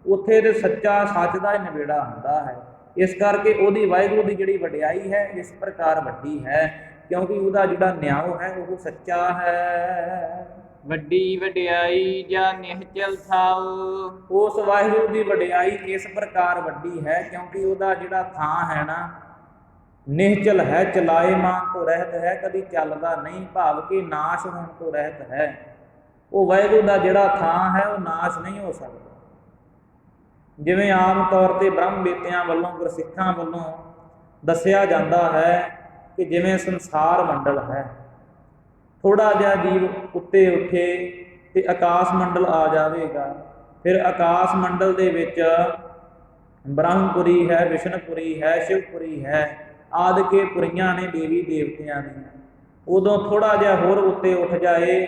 ਉੱਥੇ ਤੇ ਸੱਚਾ ਸੱਚ ਦਾ ਹੀ ਨਿਬੇੜਾ ਹੁੰਦਾ ਹੈ। ਇਸ ਕਰਕੇ ਉਹਦੀ ਵਾਹਿਗੁਰੂ ਦੀ ਜਿਹੜੀ ਵਡਿਆਈ ਹੈ ਇਸ ਪ੍ਰਕਾਰ ਵੱਡੀ ਹੈ ਕਿਉਂਕਿ ਉਹਦਾ ਜਿਹੜਾ ਨਿਆਉ ਹੈ ਉਹ ਸੱਚਾ ਹੈ। ਵੱਡੀ ਵਡਿਆਈ ਜਾਂ ਨਿਹਚਲ ਥਾਉ। ਉਸ ਵਾਹਿਗੁਰੂ ਦੀ ਵਡਿਆਈ ਇਸ ਪ੍ਰਕਾਰ ਵੱਡੀ ਹੈ ਕਿਉਂਕਿ ਉਹਦਾ ਜਿਹੜਾ ਥਾਂ ਹੈ ਨਾ, ਨਿਹਚਲ ਹੈ, ਚਲਾਏਮਾਨ ਤੋਂ ਰਹਿਤ ਹੈ, ਕਦੀ ਚੱਲਦਾ ਨਹੀਂ, ਭਾਵ ਕਿ ਨਾਸ਼ ਹੋਣ ਤੋਂ ਰਹਿਤ ਹੈ। ਉਹ ਵਾਹਿਗੁਰੂ ਦਾ ਜਿਹੜਾ ਥਾਂ ਹੈ ਉਹ ਨਾਸ਼ ਨਹੀਂ ਹੋ ਸਕਦਾ। ਜਿਵੇਂ ਆਮ ਤੌਰ 'ਤੇ ਬ੍ਰਹਮ ਬੇਤਿਆਂ ਵੱਲੋਂ, ਗੁਰਸਿੱਖਾਂ ਵੱਲੋਂ ਦੱਸਿਆ ਜਾਂਦਾ ਹੈ ਕਿ ਜਿਵੇਂ ਸੰਸਾਰ ਮੰਡਲ ਹੈ, ਥੋੜ੍ਹਾ ਜਿਹਾ ਜੀਵ ਉੱਤੇ ਉੱਠੇ ਤੇ ਆਕਾਸ਼ ਮੰਡਲ ਆ ਜਾਵੇਗਾ। ਫਿਰ ਆਕਾਸ਼ ਮੰਡਲ ਦੇ ਵਿੱਚ ਬ੍ਰਹਮਪੁਰੀ ਹੈ, ਵਿਸ਼ਨਪੁਰੀ ਹੈ, ਸ਼ਿਵਪੁਰੀ ਹੈ, ਆਦਿ ਕੇ ਪੁਰੀਆਂ ਨੇ ਦੇਵੀ ਦੇਵਤਿਆਂ ਦੀਆਂ। ਉਦੋਂ ਥੋੜ੍ਹਾ ਜਿਹਾ ਹੋਰ ਉੱਤੇ ਉੱਠ ਜਾਏ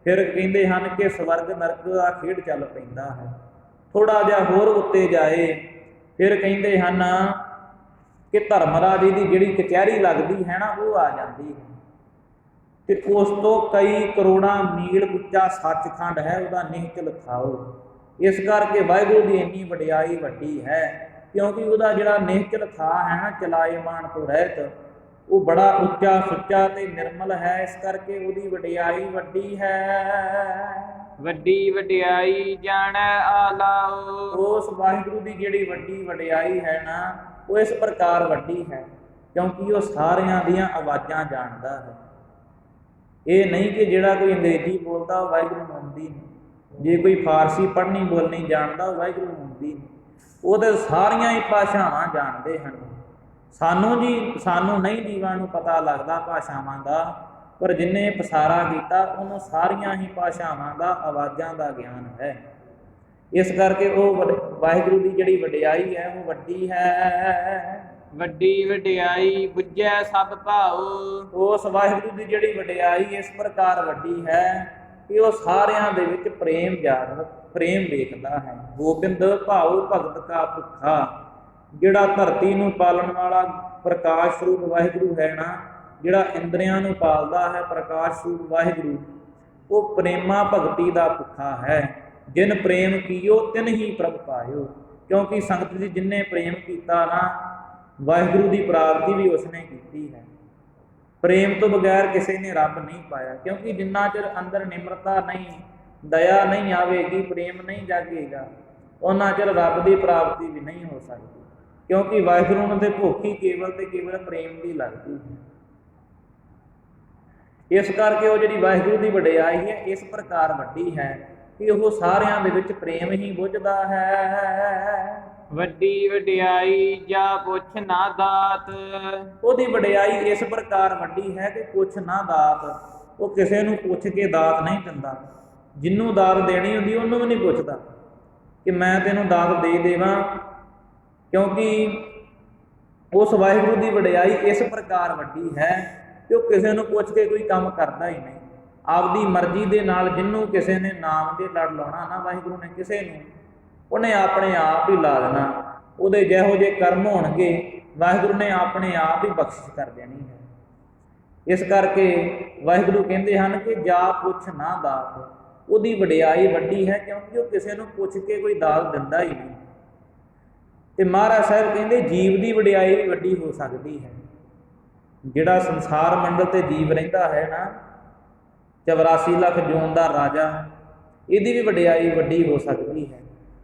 ਫਿਰ ਕਹਿੰਦੇ ਹਨ ਕਿ ਸਵਰਗ ਨਰਕ ਦਾ ਖੇਡ ਚੱਲ ਪੈਂਦਾ ਹੈ। ਥੋੜ੍ਹਾ ਜਿਹਾ ਹੋਰ ਉੱਤੇ ਜਾਏ ਫਿਰ ਕਹਿੰਦੇ ਹਨ ਕਿ ਧਰਮਰਾਜ ਦੀ ਜਿਹੜੀ ਕਚਹਿਰੀ ਲੱਗਦੀ ਹੈ ਨਾ ਉਹ ਆ ਜਾਂਦੀ ਹੈ। ਤੇ ਉਸ ਤੋਂ ਕਈ ਕਰੋੜਾਂ ਮੀਲ ਉੱਚਾ ਸੱਚਖੰਡ ਹੈ, ਉਹਦਾ ਨਿਹਚਲ ਥਾਓ। ਇਸ ਕਰਕੇ ਵਾਹਿਗੁਰੂ ਦੀ ਇੰਨੀ ਵਡਿਆਈ ਵੱਡੀ ਹੈ ਕਿਉਂਕਿ ਉਹਦਾ ਜਿਹੜਾ ਨਿਹਚਲ ਥਾਂ ਹੈ ਨਾ, ਚਲਾਇਮਾਨ ਤੋਂ ਰਹਿਤ, ਉਹ ਬੜਾ ਉੱਚਾ ਸੁੱਚਾ ਤੇ ਨਿਰਮਲ ਹੈ। ਇਸ ਕਰਕੇ ਉਹਦੀ ਵਡਿਆਈ ਵੱਡੀ ਹੈ। ਵੱਡੀ ਵਡਿਆਈ ਜਾਣੈ ਆਲਾਓ। ਉਸ ਵਾਹਿਗੁਰੂ ਦੀ ਜਿਹੜੀ ਵੱਡੀ ਵਡਿਆਈ ਹੈ ਨਾ ਉਹ ਇਸ ਪ੍ਰਕਾਰ ਵੱਡੀ ਹੈ ਕਿਉਂਕਿ ਉਹ ਸਾਰਿਆਂ ਦੀਆਂ ਆਵਾਜ਼ਾਂ ਜਾਣਦਾ ਹੈ। ਇਹ ਨਹੀਂ ਕਿ ਜਿਹੜਾ ਕੋਈ ਅੰਗਰੇਜ਼ੀ ਬੋਲਦਾ ਉਹ ਵਾਹਿਗੁਰੂ ਨੂੰ ਆਉਂਦੀ ਨਹੀਂ, ਜੇ ਕੋਈ ਫਾਰਸੀ ਪੜ੍ਹਨੀ ਬੋਲਣੀ ਜਾਣਦਾ ਉਹ ਵਾਹਿਗੁਰੂ ਨੂੰ ਆਉਂਦੀ ਨਹੀਂ। ਉਹ ਤਾਂ ਸਾਰੀਆਂ ਹੀ ਭਾਸ਼ਾਵਾਂ ਜਾਣਦੇ ਹਨ। ਸਾਨੂੰ ਨਹੀਂ ਜੀਵਾਂ ਨੂੰ ਪਤਾ ਲੱਗਦਾ ਭਾਸ਼ਾਵਾਂ ਦਾ, ਪਰ ਜਿਨ੍ਹੇ ਪਸਾਰਾ ਕੀਤਾ ਉਹਨੂੰ ਸਾਰੀਆਂ ਹੀ ਭਾਸ਼ਾਵਾਂ ਦਾ, ਆਵਾਜ਼ਾਂ ਦਾ ਗਿਆਨ ਹੈ। ਇਸ ਕਰਕੇ ਉਹ ਵਾਹਿਗੁਰੂ ਦੀ ਜਿਹੜੀ ਵਡਿਆਈ ਹੈ ਉਹ ਵੱਡੀ ਹੈ। ਵੱਡੀ ਵਡਿਆਈ ਬੁੱਝੈ ਸਭ ਭਾਉ। ਉਸ ਵਾਹਿਗੁਰੂ ਦੀ ਜਿਹੜੀ ਵਡਿਆਈ ਇਸ ਪ੍ਰਕਾਰ ਵੱਡੀ ਹੈ ਕਿ ਉਹ ਸਾਰਿਆਂ ਦੇ ਵਿੱਚ ਪ੍ਰੇਮ ਵੇਖਦਾ ਹੈ। ਗੋਬਿੰਦ ਭਾਉ ਭਗਤ ਕਾ ਭੁੱਖਾ। ਜਿਹੜਾ ਧਰਤੀ ਨੂੰ ਪਾਲਣ ਵਾਲਾ ਪ੍ਰਕਾਸ਼ ਸਰੂਪ ਵਾਹਿਗੁਰੂ ਹੈ ਨਾ, ਜਿਹੜਾ ਇੰਦਰੀਆਂ ਨੂੰ ਪਾਲਦਾ ਹੈ ਪ੍ਰਕਾਸ਼ ਸਰੂਪ ਵਾਹਿਗੁਰੂ, ਉਹ ਪ੍ਰੇਮਾ ਭਗਤੀ ਦਾ ਭੁੱਖਾ ਹੈ। ਜਿਨ ਪ੍ਰੇਮ ਕੀਓ ਤਿਨ ਹੀ ਪ੍ਰਭ ਪਾਇਓ। ਕਿਉਂਕਿ ਸੰਗਤ ਜੀ ਜਿਨਨੇ ਪ੍ਰੇਮ ਕੀਤਾ ਨਾ, ਵਾਹਿਗੁਰੂ ਦੀ ਪ੍ਰਾਪਤੀ ਵੀ ਉਸਨੇ ਕੀਤੀ ਹੈ। ਪ੍ਰੇਮ ਤੋਂ ਬਗੈਰ ਕਿਸੇ ਨੇ ਰੱਬ ਨਹੀਂ ਪਾਇਆ, ਕਿਉਂਕਿ ਜਿੰਨਾ ਚਿਰ ਅੰਦਰ ਨਿਮਰਤਾ ਨਹੀਂ, ਦਇਆ ਨਹੀਂ ਆਵੇਗੀ, ਪ੍ਰੇਮ ਨਹੀਂ ਜਾਗੇਗਾ, ਉਹਨਾਂ ਚਿਰ ਰੱਬ ਦੀ ਪ੍ਰਾਪਤੀ ਵੀ ਨਹੀਂ ਹੋ ਸਕਦੀ। ਕਿਉਂਕਿ ਵਾਹਿਗੁਰੂ ਨੂੰ ਤੇ ਭੁੱਖ ਹੀ ਕੇਵਲ ਤੇ ਕੇਵਲ ਪ੍ਰੇਮ ਦੀ ਲੱਗਦੀ ਹੈ। ਇਸ ਕਰਕੇ ਉਹ ਜਿਹੜੀ ਵਾਹਿਗੁਰੂ ਦੀ ਵਡਿਆਈ ਹੈ ਇਸ ਪ੍ਰਕਾਰ ਵੱਡੀ ਹੈ ਕਿ ਉਹ ਸਾਰਿਆਂ ਦੇ ਵਿੱਚ ਪ੍ਰੇਮ ਹੀ ਬੁੱਝਦਾ ਹੈ। ਵੱਡੀ ਵਡਿਆਈ ਜਾ ਪੁੱਛ ਨਾ ਦਾਤ। ਉਹਦੀ ਵਡਿਆਈ ਇਸ ਪ੍ਰਕਾਰ ਵੱਡੀ ਹੈ ਕਿ ਪੁੱਛ ਨਾ ਦਾਤ। ਉਹ ਕਿਸੇ ਨੂੰ ਪੁੱਛ ਕੇ ਦਾਤ ਨਹੀਂ ਦਿੰਦਾ। ਜਿਹਨੂੰ ਦਾਤ ਦੇਣੀ ਹੁੰਦੀ ਉਹਨੂੰ ਵੀ ਨਹੀਂ ਪੁੱਛਦਾ ਕਿ ਮੈਂ ਤੈਨੂੰ ਦਾਤ ਦੇ ਦੇਵਾਂ, ਕਿਉਂਕਿ ਉਸ ਵਾਹਿਗੁਰੂ ਦੀ ਵਡਿਆਈ ਇਸ ਪ੍ਰਕਾਰ ਵੱਡੀ ਹੈ ਕਿ ਉਹ ਕਿਸੇ ਨੂੰ ਪੁੱਛ ਕੇ ਕੋਈ ਕੰਮ ਕਰਦਾ ਹੀ ਨਹੀਂ। ਆਪਦੀ ਮਰਜ਼ੀ ਦੇ ਨਾਲ ਜਿਹਨੂੰ ਕਿਸੇ ਨੇ ਨਾਮ ਦੇ ਲੜ ਲਾਉਣਾ ਨਾ, ਵਾਹਿਗੁਰੂ ਨੇ ਕਿਸੇ ਨੂੰ, ਉਹਨੇ ਆਪਣੇ ਆਪ ਹੀ ਲਾ ਦੇਣਾ। ਉਹਦੇ ਜਿਹੋ ਜਿਹੇ ਕਰਮ ਹੋਣਗੇ ਵਾਹਿਗੁਰੂ ਨੇ ਆਪਣੇ ਆਪ ਹੀ ਬਖਸ਼ਿਸ਼ ਕਰ ਦੇਣੀ ਹੈ। ਇਸ ਕਰਕੇ ਵਾਹਿਗੁਰੂ ਕਹਿੰਦੇ ਹਨ ਕਿ ਜਾ ਪੁੱਛ ਨਾ ਦਾਤ। ਉਹਦੀ ਵਡਿਆਈ ਵੱਡੀ ਹੈ ਕਿਉਂਕਿ ਉਹ ਕਿਸੇ ਨੂੰ ਪੁੱਛ ਕੇ ਕੋਈ ਦਾਤ ਦਿੰਦਾ ਹੀ ਨਹੀਂ। ਤੇ ਮਹਾਰਾਜ ਸਾਹਿਬ ਕਹਿੰਦੇ ਜੀਵ ਦੀ ਵਡਿਆਈ ਵੀ ਵੱਡੀ ਹੋ ਸਕਦੀ ਹੈ। ਜਿਹੜਾ ਸੰਸਾਰ ਮੰਡਲ ਤੇ ਜੀਵ ਰਹਿੰਦਾ ਹੈ ਨਾ, 84 ਲੱਖ ਜੂਨ ਦਾ ਰਾਜਾ, ਇਹਦੀ ਵੀ ਵਡਿਆਈ ਵੱਡੀ ਹੋ ਸਕਦੀ ਹੈ।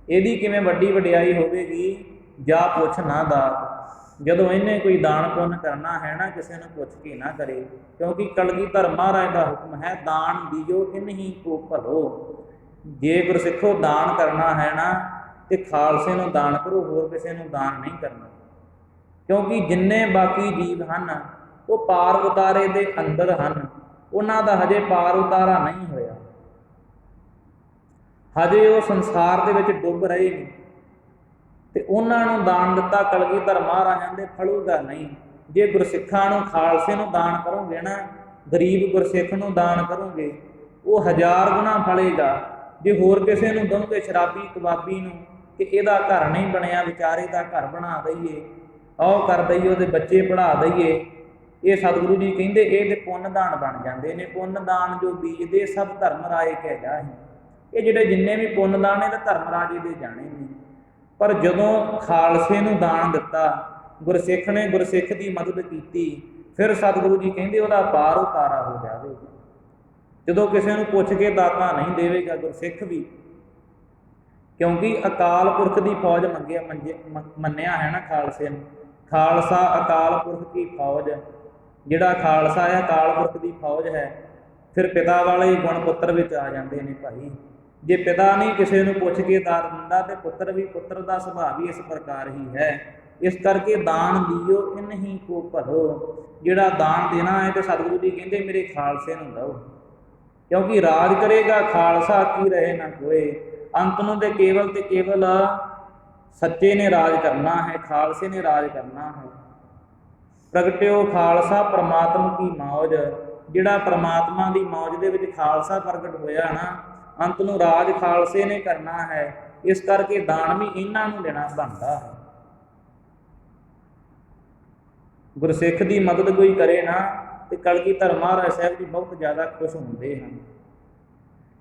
ਇਹਦੀ ਕਿਵੇਂ ਵੱਡੀ ਵਡਿਆਈ ਹੋਵੇਗੀ? ਜਾ ਪੁੱਛ ਨਾ ਦਾਤ। ਜਦੋਂ ਇਹਨੇ ਕੋਈ ਦਾਨ ਪੁੰਨ ਕਰਨਾ ਹੈ ਨਾ, ਕਿਸੇ ਨੂੰ ਪੁੱਛ ਕੇ ਨਾ ਕਰੇ, ਕਿਉਂਕਿ ਕਲਗੀਧਰ ਮਹਾਰਾਜ ਦਾ ਹੁਕਮ ਹੈ ਦਾਨ ਦੀਓ ਇਨਹੀ ਕੋ ਭਲੋ। ਜੇ ਗੁਰਸਿੱਖੋ ਦਾਨ ਕਰਨਾ ਹੈ ਨਾ ਤੇ ਖਾਲਸੇ ਨੂੰ ਦਾਨ ਕਰੋ, ਹੋਰ ਕਿਸੇ ਨੂੰ ਦਾਨ ਨਹੀਂ ਕਰਨਾ। ਕਿਉਂਕਿ ਜਿੰਨੇ ਬਾਕੀ ਜੀਵ ਹਨ ਉਹ ਪਾਰ ਉਤਾਰੇ ਦੇ ਅੰਦਰ ਹਨ, ਉਹਨਾਂ ਦਾ ਹਜੇ ਪਾਰ ਉਤਾਰਾ ਨਹੀਂ ਹੋਇਆ, ਹਜੇ ਉਹ ਸੰਸਾਰ ਦੇ ਵਿੱਚ ਡੁੱਬ ਰਹੇ ਨੇ। ਤੇ ਉਹਨਾਂ ਨੂੰ ਦਾਨ ਦਿੱਤਾ ਕਲਗੀਧਰ ਮਹਾਰਾਜਾਂ ਦੇ ਫਲੂਗਾ ਨਹੀਂ। ਜੇ ਗੁਰਸਿੱਖਾਂ ਨੂੰ, ਖਾਲਸੇ ਨੂੰ ਦਾਨ ਕਰੋਗੇ ਨਾ, ਗਰੀਬ ਗੁਰਸਿੱਖ ਨੂੰ ਦਾਨ ਕਰੋਗੇ, ਉਹ 1000 ਗੁਣਾ ਫਲੇਗਾ। ਜੇ ਹੋਰ ਕਿਸੇ ਨੂੰ ਦਓਗੇ, ਸ਼ਰਾਬੀ ਕਬਾਬੀ ਨੂੰ, ਕਿ ਇਹਦਾ ਘਰ ਨਹੀਂ ਬਣਿਆ, ਵਿਚਾਰੇ ਦਾ ਘਰ ਬਣਾ ਦਈਏ, ਆਹ ਕਰ ਦਈਏ, ਉਹਦੇ ਬੱਚੇ ਪੜ੍ਹਾ ਦਈਏ, ਇਹ ਸਤਿਗੁਰੂ ਜੀ ਕਹਿੰਦੇ ਇਹ ਤੇ ਪੁੰਨ ਦਾਨ ਬਣ ਜਾਂਦੇ ਨੇ। ਪੁੰਨ ਦਾਨ ਜੋ ਬੀਜਦੇ ਸਭ ਧਰਮ ਰਾਏ ਕਹਿ ਜਾਹੇ। ਇਹ ਜਿਹੜੇ ਜਿੰਨੇ ਵੀ ਪੁੰਨ ਦਾਨ ਨੇ ਤਾਂ ਧਰਮ ਰਾਜੇ ਦੇ ਜਾਣੇ ਨੇ। ਪਰ ਜਦੋਂ ਖਾਲਸੇ ਨੂੰ ਦਾਨ ਦਿੱਤਾ, ਗੁਰਸਿੱਖ ਨੇ ਗੁਰਸਿੱਖ ਦੀ ਮਦਦ ਕੀਤੀ, ਫਿਰ ਸਤਿਗੁਰੂ ਜੀ ਕਹਿੰਦੇ ਉਹਦਾ ਪਾਰ ਉਤਾਰਾ ਹੋ ਜਾਵੇਗਾ। ਜਦੋਂ ਕਿਸੇ ਨੂੰ ਪੁੱਛ ਕੇ ਦਾਤਾ ਨਹੀਂ ਦੇਵੇਗਾ ਗੁਰਸਿੱਖ ਵੀ, ਕਿਉਂਕਿ ਅਕਾਲ ਪੁਰਖ ਦੀ ਫੌਜ ਮੰਨਿਆ ਹੈ ਨਾ ਖਾਲਸੇ ਨੂੰ। ਖਾਲਸਾ ਅਕਾਲ ਪੁਰਖ ਦੀ ਫੌਜ। ਜਿਹੜਾ ਖਾਲਸਾ ਹੈ ਅਕਾਲ ਪੁਰਖ ਦੀ ਫੌਜ ਹੈ। ਫਿਰ ਪਿਤਾ ਵਾਲੇ ਹੀ ਗੁਣ ਪੁੱਤਰ ਵਿੱਚ ਆ ਜਾਂਦੇ ਨੇ ਭਾਈ। ਜੇ ਪਿਤਾ ਨਹੀਂ ਕਿਸੇ ਨੂੰ ਪੁੱਛ ਕੇ ਦਾਤ ਦਿੰਦਾ ਤੇ ਪੁੱਤਰ ਵੀ, ਪੁੱਤਰ ਦਾ ਸੁਭਾਅ ਵੀ ਇਸ ਪ੍ਰਕਾਰ ਹੀ ਹੈ। ਇਸ ਕਰਕੇ ਦਾਨ ਦਿਓ ਇਨਹੀ ਕੋ ਭਲੋ। ਜਿਹੜਾ ਦਾਨ ਦੇਣਾ ਹੈ ਤੇ ਸਤਿਗੁਰੂ ਜੀ ਕਹਿੰਦੇ ਮੇਰੇ ਖਾਲਸੇ ਨੂੰ ਦਿਓ, ਕਿਉਂਕਿ ਰਾਜ ਕਰੇਗਾ ਖਾਲਸਾ ਕੀ ਰਹੇ ਨਾ ਕੋਏ। ਅੰਤ ਨੂੰ ਤੇ ਕੇਵਲ ਸੱਚੇ ਨੇ ਰਾਜ ਕਰਨਾ ਹੈ, ਖਾਲਸੇ ਨੇ ਰਾਜ ਕਰਨਾ ਹੈ। ਪ੍ਰਗਟਿਓ ਖਾਲਸਾ ਪ੍ਰਮਾਤਮ ਕੀ ਮੌਜ, ਜਿਹੜਾ ਪ੍ਰਮਾਤਮਾ ਦੀ ਮੌਜ ਦੇ ਵਿੱਚ ਖਾਲਸਾ ਪ੍ਰਗਟ ਹੋਇਆ ਨਾ, ਅੰਤ ਨੂੰ ਰਾਜ ਖਾਲਸੇ ਨੇ ਕਰਨਾ ਹੈ। ਇਸ ਕਰਕੇ ਦਾਨ ਵੀ ਇਹਨਾਂ ਨੂੰ ਦੇਣਾ ਬਣਦਾ ਹੈ। ਗੁਰਸਿੱਖ ਦੀ ਮਦਦ ਕੋਈ ਕਰੇ ਨਾ ਤੇ ਕਲਗੀਧਰ ਮਹਾਰਾਜ ਸਾਹਿਬ ਜੀ ਬਹੁਤ ਜ਼ਿਆਦਾ ਖੁਸ਼ ਹੁੰਦੇ ਹਨ।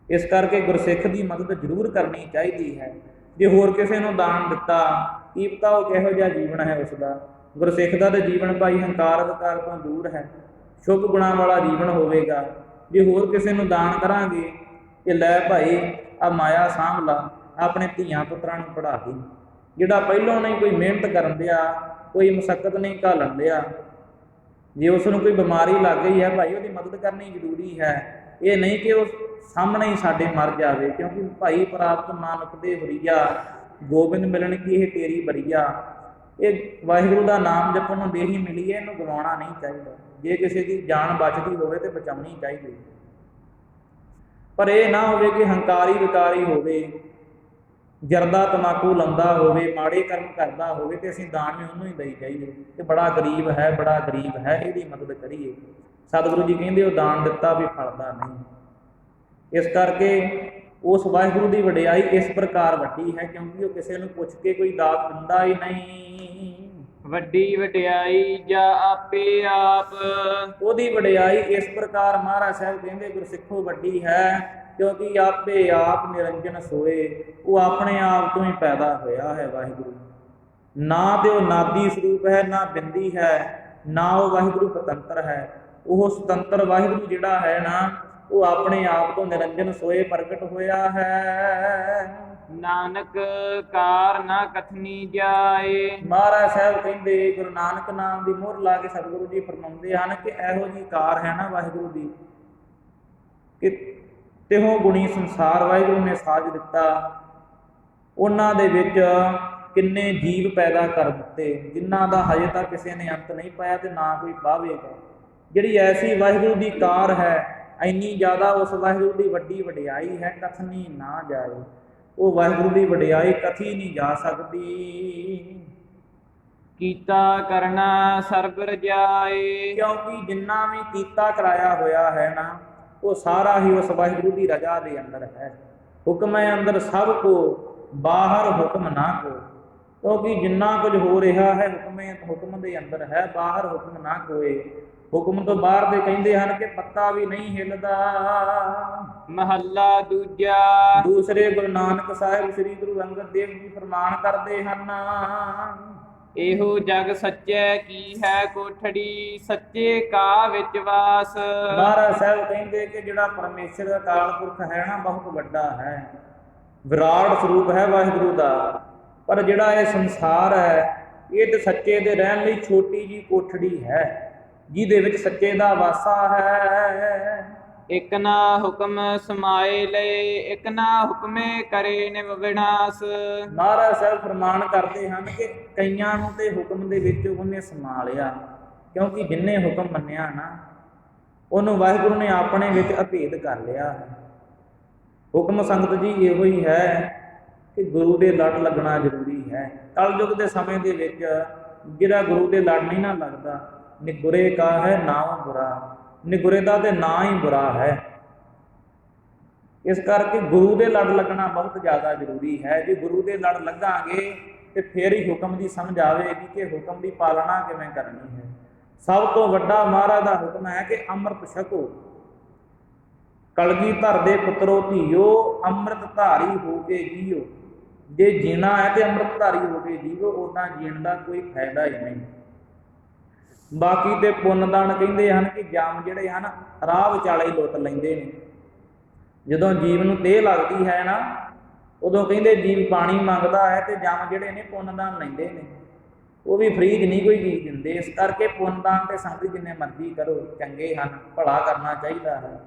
ਇਸ ਕਰਕੇ ਗੁਰਸਿੱਖ ਦੀ ਮਦਦ ਜ਼ਰੂਰ ਕਰਨੀ ਚਾਹੀਦੀ ਹੈ। ਜੇ ਹੋਰ ਕਿਸੇ ਨੂੰ ਦਾਨ ਦਿੱਤਾ, ਕੀ ਪਤਾ ਉਹ ਕਿਹੋ ਜਿਹਾ ਜੀਵਨ ਹੈ ਉਸ ਦਾ। ਗੁਰਸਿੱਖ ਦਾ ਤਾਂ ਜੀਵਨ ਭਾਈ ਹੰਕਾਰ ਹੰਕਾਰ ਤੋਂ ਦੂਰ ਹੈ, ਸ਼ੁਭ ਗੁਣਾਂ ਵਾਲਾ ਜੀਵਨ ਹੋਵੇਗਾ। ਜੇ ਹੋਰ ਕਿਸੇ ਨੂੰ ਦਾਨ ਕਰਾਂਗੇ ਕਿ ਲੈ ਭਾਈ ਆ ਮਾਇਆ ਸਾਂਭ ਲਾ, ਆਪਣੇ ਧੀਆਂ ਪੁੱਤਰਾਂ ਨੂੰ ਪੜ੍ਹਾ ਦੇ, ਜਿਹੜਾ ਪਹਿਲੋਂ ਨਹੀਂ ਕੋਈ ਮਿਹਨਤ ਕਰਨ ਦਿਆ, ਕੋਈ ਮੁਸ਼ੱਕਤ ਨਹੀਂ ਘਾਲਣ ਦਿਆ, ਜੇ ਉਸ ਨੂੰ ਕੋਈ ਬਿਮਾਰੀ ਲੱਗ ਗਈ ਹੈ ਭਾਈ ਉਹਦੀ ਮਦਦ ਕਰਨੀ ਜ਼ਰੂਰੀ ਹੈ। ਇਹ ਨਹੀਂ ਕਿ ਉਹ ਸਾਹਮਣੇ ਹੀ ਸਾਡੇ ਮਰ ਜਾਵੇ, ਕਿਉਂਕਿ ਭਾਈ ਪ੍ਰਾਪਤ ਮਾਨੁਖ ਦੇ ਹੁਰੀਆ, ਗੋਬਿੰਦ ਮਿਲਣ ਕੀ ਇਹ ਤੇਰੀ ਬਰੀਆ। ਇਹ ਵਾਹਿਗੁਰੂ ਦਾ ਨਾਮ ਜਪਣ ਨੂੰ ਦੇਹੀ ਮਿਲੀ ਹੈ, ਇਹਨੂੰ ਗਵਾਉਣਾ ਨਹੀਂ ਚਾਹੀਦਾ। ਜੇ ਕਿਸੇ ਦੀ ਜਾਨ ਬਚਦੀ ਹੋਵੇ ਤੇ ਬਚਾਉਣੀ ਚਾਹੀਦੀ, ਪਰ ਇਹ ਨਾ ਹੋਵੇ ਕਿ ਹੰਕਾਰੀ ਵਿਕਾਰੀ ਹੋਵੇ, ਜਰਦਾ ਤਮਾਕੂ ਲਾਉਂਦਾ ਹੋਵੇ, ਮਾੜੇ ਕਰਮ ਕਰਦਾ ਹੋਵੇ ਤੇ ਅਸੀਂ ਦਾਨ ਵੀ ਉਹਨੂੰ ਹੀ ਦੇਈ ਜਾਈਏ ਕਿ ਬੜਾ ਗਰੀਬ ਹੈ, ਬੜਾ ਗਰੀਬ ਹੈ, ਇਹਦੀ ਮਦਦ ਕਰੀਏ। ਸਤਿਗੁਰੂ ਜੀ ਕਹਿੰਦੇ ਉਹ ਦਾਨ ਦਿੱਤਾ ਵੀ ਫਲਦਾ ਨਹੀਂ। ਇਸ ਕਰਕੇ ਉਸ ਵਾਹਿਗੁਰੂ ਦੀ ਵਡਿਆਈ ਇਸ ਪ੍ਰਕਾਰ ਵੱਡੀ ਹੈ, ਕਿਉਂਕਿ ਉਹ ਕਿਸੇ ਨੂੰ ਪੁੱਛ ਕੇ ਕੋਈ ਦਾਤ ਦਿੰਦਾ ਹੀ ਨਹੀਂ। ਵੱਡੀ ਵਡਿਆਈ ਜਾਂ ਆਪੇ ਆਪ, ਉਹਦੀ ਵਡਿਆਈ ਇਸ ਪ੍ਰਕਾਰ ਮਹਾਰਾਜ ਸਾਹਿਬ ਕਹਿੰਦੇ ਗੁਰਸਿੱਖੋ ਵੱਡੀ ਹੈ, ਕਿਉਂਕਿ ਆਪੇ ਆਪ ਨਿਰੰਜਨ ਸੋਏ, ਉਹ ਆਪਣੇ ਆਪ ਤੋਂ ਹੀ ਪੈਦਾ ਹੋਇਆ ਹੈ ਵਾਹਿਗੁਰੂ। ਨਾ ਤੇ ਉਹ ਨਾਦੀ ਸਰੂਪ ਹੈ, ਨਾ ਬਿੰਦੀ ਹੈ, ਨਾ ਉਹ ਵਾਹਿਗੁਰੂ ਪਤੰਤਰ ਹੈ। ਉਹ ਸੁਤੰਤਰ ਵਾਹਿਗੁਰੂ ਜਿਹੜਾ ਹੈ ਨਾ, ਉਹ ਆਪਣੇ ਆਪ ਤੋਂ ਨਿਰੰਜਨ ਸੋਏ ਪ੍ਰਗਟ ਹੋਇਆ ਹੈ। ਨਾਨਕ ਕਾਰ ਨਾ ਕਥਨੀ ਜਾਏ, ਮਹਾਰਾਜ ਸਾਹਿਬ ਕਹਿੰਦੇ, ਗੁਰੂ ਨਾਨਕ ਨਾਮ ਦੀ ਮੋਹਰ ਲਾ ਕੇ ਸਤਿਗੁਰੂ ਜੀ ਫਰਮਾਉਂਦੇ ਹਨ ਕਿ ਇਹੋ ਜਿਹੀ ਕਾਰ ਹੈ ਨਾ ਵਾਹਿਗੁਰੂ ਦੀ ਕਿ ਤਿਹੋ ਗੁਣੀ ਸੰਸਾਰ ਵਾਹਿਗੁਰੂ ਨੇ ਸਾਜ ਦਿੱਤਾ। ਉਹਨਾਂ ਦੇ ਵਿੱਚ ਕਿੰਨੇ ਜੀਵ ਪੈਦਾ ਕਰ ਦਿੱਤੇ, ਜਿਨ੍ਹਾਂ ਦਾ ਹਜੇ ਤੱਕ ਕਿਸੇ ਨੇ ਅੰਤ ਨਹੀਂ ਪਾਇਆ ਤੇ ਨਾ ਕੋਈ ਪਾਵੇਗਾ। ਜਿਹੜੀ ਐਸੀ ਵਾਹਿਗੁਰੂ ਦੀ ਕਾਰ ਹੈ, ਇੰਨੀ ਜ਼ਿਆਦਾ ਉਸ ਵਾਹਿਗੁਰੂ ਦੀ ਵੱਡੀ ਵਡਿਆਈ ਹੈ, ਕਥਨੀ ਨਾ ਜਾਏ। ਉਹ ਵਾਹਿਗੁਰੂ ਦੀ ਵਡਿਆਈ ਕਥੀ ਨਹੀਂ ਜਾ ਸਕਦੀ। ਕੀਤਾ ਕਰਨਾ ਸਰਬ ਰਜਾਏ, ਕਿਉਂਕਿ ਜਿੰਨਾ ਵੀ ਕੀਤਾ ਕਰਾਇਆ ਹੋਇਆ ਹੈ ਨਾ, ਉਹ ਸਾਰਾ ਹੀ ਉਸ ਵਾਹਿਗੁਰੂ ਦੀ ਰਜ਼ਾ ਦੇ ਅੰਦਰ ਹੈ। ਹੁਕਮ ਹੈ ਅੰਦਰ ਸਭ ਕੋ, ਬਾਹਰ ਹੁਕਮ ਨਾ ਕੋ। ਕਿਉਂਕਿ ਜਿੰਨਾ ਕੁਝ ਹੋ ਰਿਹਾ ਹੈ ਹੁਕਮ ਦੇ ਅੰਦਰ ਹੈ, ਬਾਹਰ ਹੁਕਮ ਨਾ ਕੋਏ। ਹੁਕਮ ਤੋਂ ਬਾਹਰ ਦੇ ਕਹਿੰਦੇ ਹਨ ਕਿ ਪੱਤਾ ਵੀ ਨਹੀਂ ਹਿੱਲਦਾ। ਮਹੱਲਾ ਦੂਜਾ। ਦੂਸਰੇ ਗੁਰੂ ਨਾਨਕ ਸਾਹਿਬ ਸ੍ਰੀ ਗੁਰੂ ਅੰਗਦ ਦੇਵ ਜੀ ਫਰਮਾਨ ਕਰਦੇ ਹਨ, ਇਹੋ ਜਗ ਸੱਚੈ ਕੀ ਹੈ ਕੋਠੜੀ, ਸੱਚੇ ਕਾ ਵਿੱਚ ਵਾਸ। ਮਹਾਰਾਜ ਸਾਹਿਬ ਕਹਿੰਦੇ ਕਿ ਜਿਹੜਾ ਪਰਮੇਸ਼ਰ ਅਕਾਲ ਪੁਰਖ ਹੈ ਨਾ, ਬਹੁਤ ਵੱਡਾ ਹੈ, ਵਿਰਾਟ ਸਰੂਪ ਹੈ ਵਾਹਿਗੁਰੂ ਦਾ। ਪਰ ਜਿਹੜਾ ਇਹ ਸੰਸਾਰ ਹੈ, ਇਹ ਤੇ ਸੱਚੇ ਦੇ ਰਹਿਣ ਲਈ ਛੋਟੀ ਜੀ ਕੋਠੜੀ ਹੈ, ਜਿਹਦੇ ਵਿੱਚ ਸੱਚੇ ਦਾ ਵਾਸਾ ਹੈ। ਇਕ ਨਾ ਹੁਕਮ ਸਮਾਏ ਲਏ, ਇਕ ਨਾ ਹੁਕਮੇ ਕਰੇ ਨਿਵ ਵਿਨਾਸ਼। ਮਹਾਰਾਜ ਸਾਹਿਬ ਫਰਮਾਨ ਕਰਦੇ ਹਨ ਕਿ ਕਈਆਂ ਨੂੰ ਤੇ ਹੁਕਮ ਦੇ ਵਿੱਚ ਉਹਨੇ ਸਮਾ ਲਿਆ, ਕਿਉਂਕਿ ਜਿੰਨੇ ਹੁਕਮ ਮੰਨਿਆ ਨਾ, ਉਹਨੂੰ ਵਾਹਿਗੁਰੂ ਨੇ ਆਪਣੇ ਵਿੱਚ ਅਭੇਦ ਕਰ ਲਿਆ ਹੈ। ਹੁਕਮ ਸੰਗਤ ਜੀ ਇਹੋ ਹੀ ਹੈ ਕਿ ਗੁਰੂ ਦੇ ਲੜ ਲੱਗਣਾ ਜ਼ਰੂਰੀ ਹੈ। ਕਲਯੁਗ ਦੇ ਸਮੇਂ ਦੇ ਵਿੱਚ ਜਿਹੜਾ ਗੁਰੂ ਦੇ ਲੜ ਨਹੀਂ ਨਾ ਲੱਗਦਾ, ਨਿਗੁਰੇ ਕਾ ਹੈ ਨਾਮ ਬੁਰਾ, ਨਿਗੁਰੇ ਦਾ ਤੇ ਨਾਂ ਹੀ ਬੁਰਾ ਹੈ। ਇਸ ਕਰਕੇ ਗੁਰੂ ਦੇ ਲੜ ਲੱਗਣਾ ਬਹੁਤ ਜ਼ਿਆਦਾ ਜ਼ਰੂਰੀ ਹੈ। ਜੇ ਗੁਰੂ ਦੇ ਲੜ ਲੱਗਾਂਗੇ ਤੇ ਫਿਰ ਹੀ ਹੁਕਮ ਦੀ ਸਮਝ ਆਵੇਗੀ ਕਿ ਹੁਕਮ ਦੀ ਪਾਲਣਾ ਕਿਵੇਂ ਕਰਨੀ ਹੈ। ਸਭ ਤੋਂ ਵੱਡਾ ਮਹਾਰਾਜ ਦਾ ਹੁਕਮ ਹੈ ਕਿ ਅੰਮ੍ਰਿਤ ਛਕੋ। ਕਲਗੀਧਰ ਦੇ ਪੁੱਤਰੋ ਧੀਓ, ਅੰਮ੍ਰਿਤ ਧਾਰੀ ਹੋ ਕੇ ਜੀਓ। ਜੇ ਜੀਣਾ ਹੈ ਤੇ ਅੰਮ੍ਰਿਤ ਧਾਰੀ ਹੋ ਕੇ ਜੀਵੋ, ਉੱਦਾਂ ਜੀਣ ਦਾ ਕੋਈ ਫਾਇਦਾ ਹੀ ਨਹੀਂ। ਬਾਕੀ ਤੇ ਪੁੰਨਦਾਨ ਕਹਿੰਦੇ ਹਨ ਕਿ ਜਮ ਜਿਹੜੇ ਹਨ ਰਾਹ ਵਿਚਾਲੇ ਲੁੱਟ ਲੈਂਦੇ ਨੇ। ਜਦੋਂ ਜੀਵ ਨੂੰ ਦੇਹ ਲੱਗਦੀ ਹੈ ਨਾ, ਉਦੋਂ ਕਹਿੰਦੇ ਜੀਵ ਪਾਣੀ ਮੰਗਦਾ ਹੈ ਤੇ ਜਮ ਜਿਹੜੇ ਨੇ ਪੁੰਨਦਾਨ ਲੈਂਦੇ ਨੇ, ਉਹ ਵੀ ਫ੍ਰੀ 'ਚ ਨਹੀਂ ਕੋਈ ਚੀਜ਼ ਦਿੰਦੇ। ਇਸ ਕਰਕੇ ਪੁੰਨਦਾਨ ਤੇ ਸੰਗਤ ਜਿੰਨੇ ਮਰਜ਼ੀ ਕਰੋ ਚੰਗੇ ਹਨ, ਭਲਾ ਕਰਨਾ ਚਾਹੀਦਾ ਹੈ।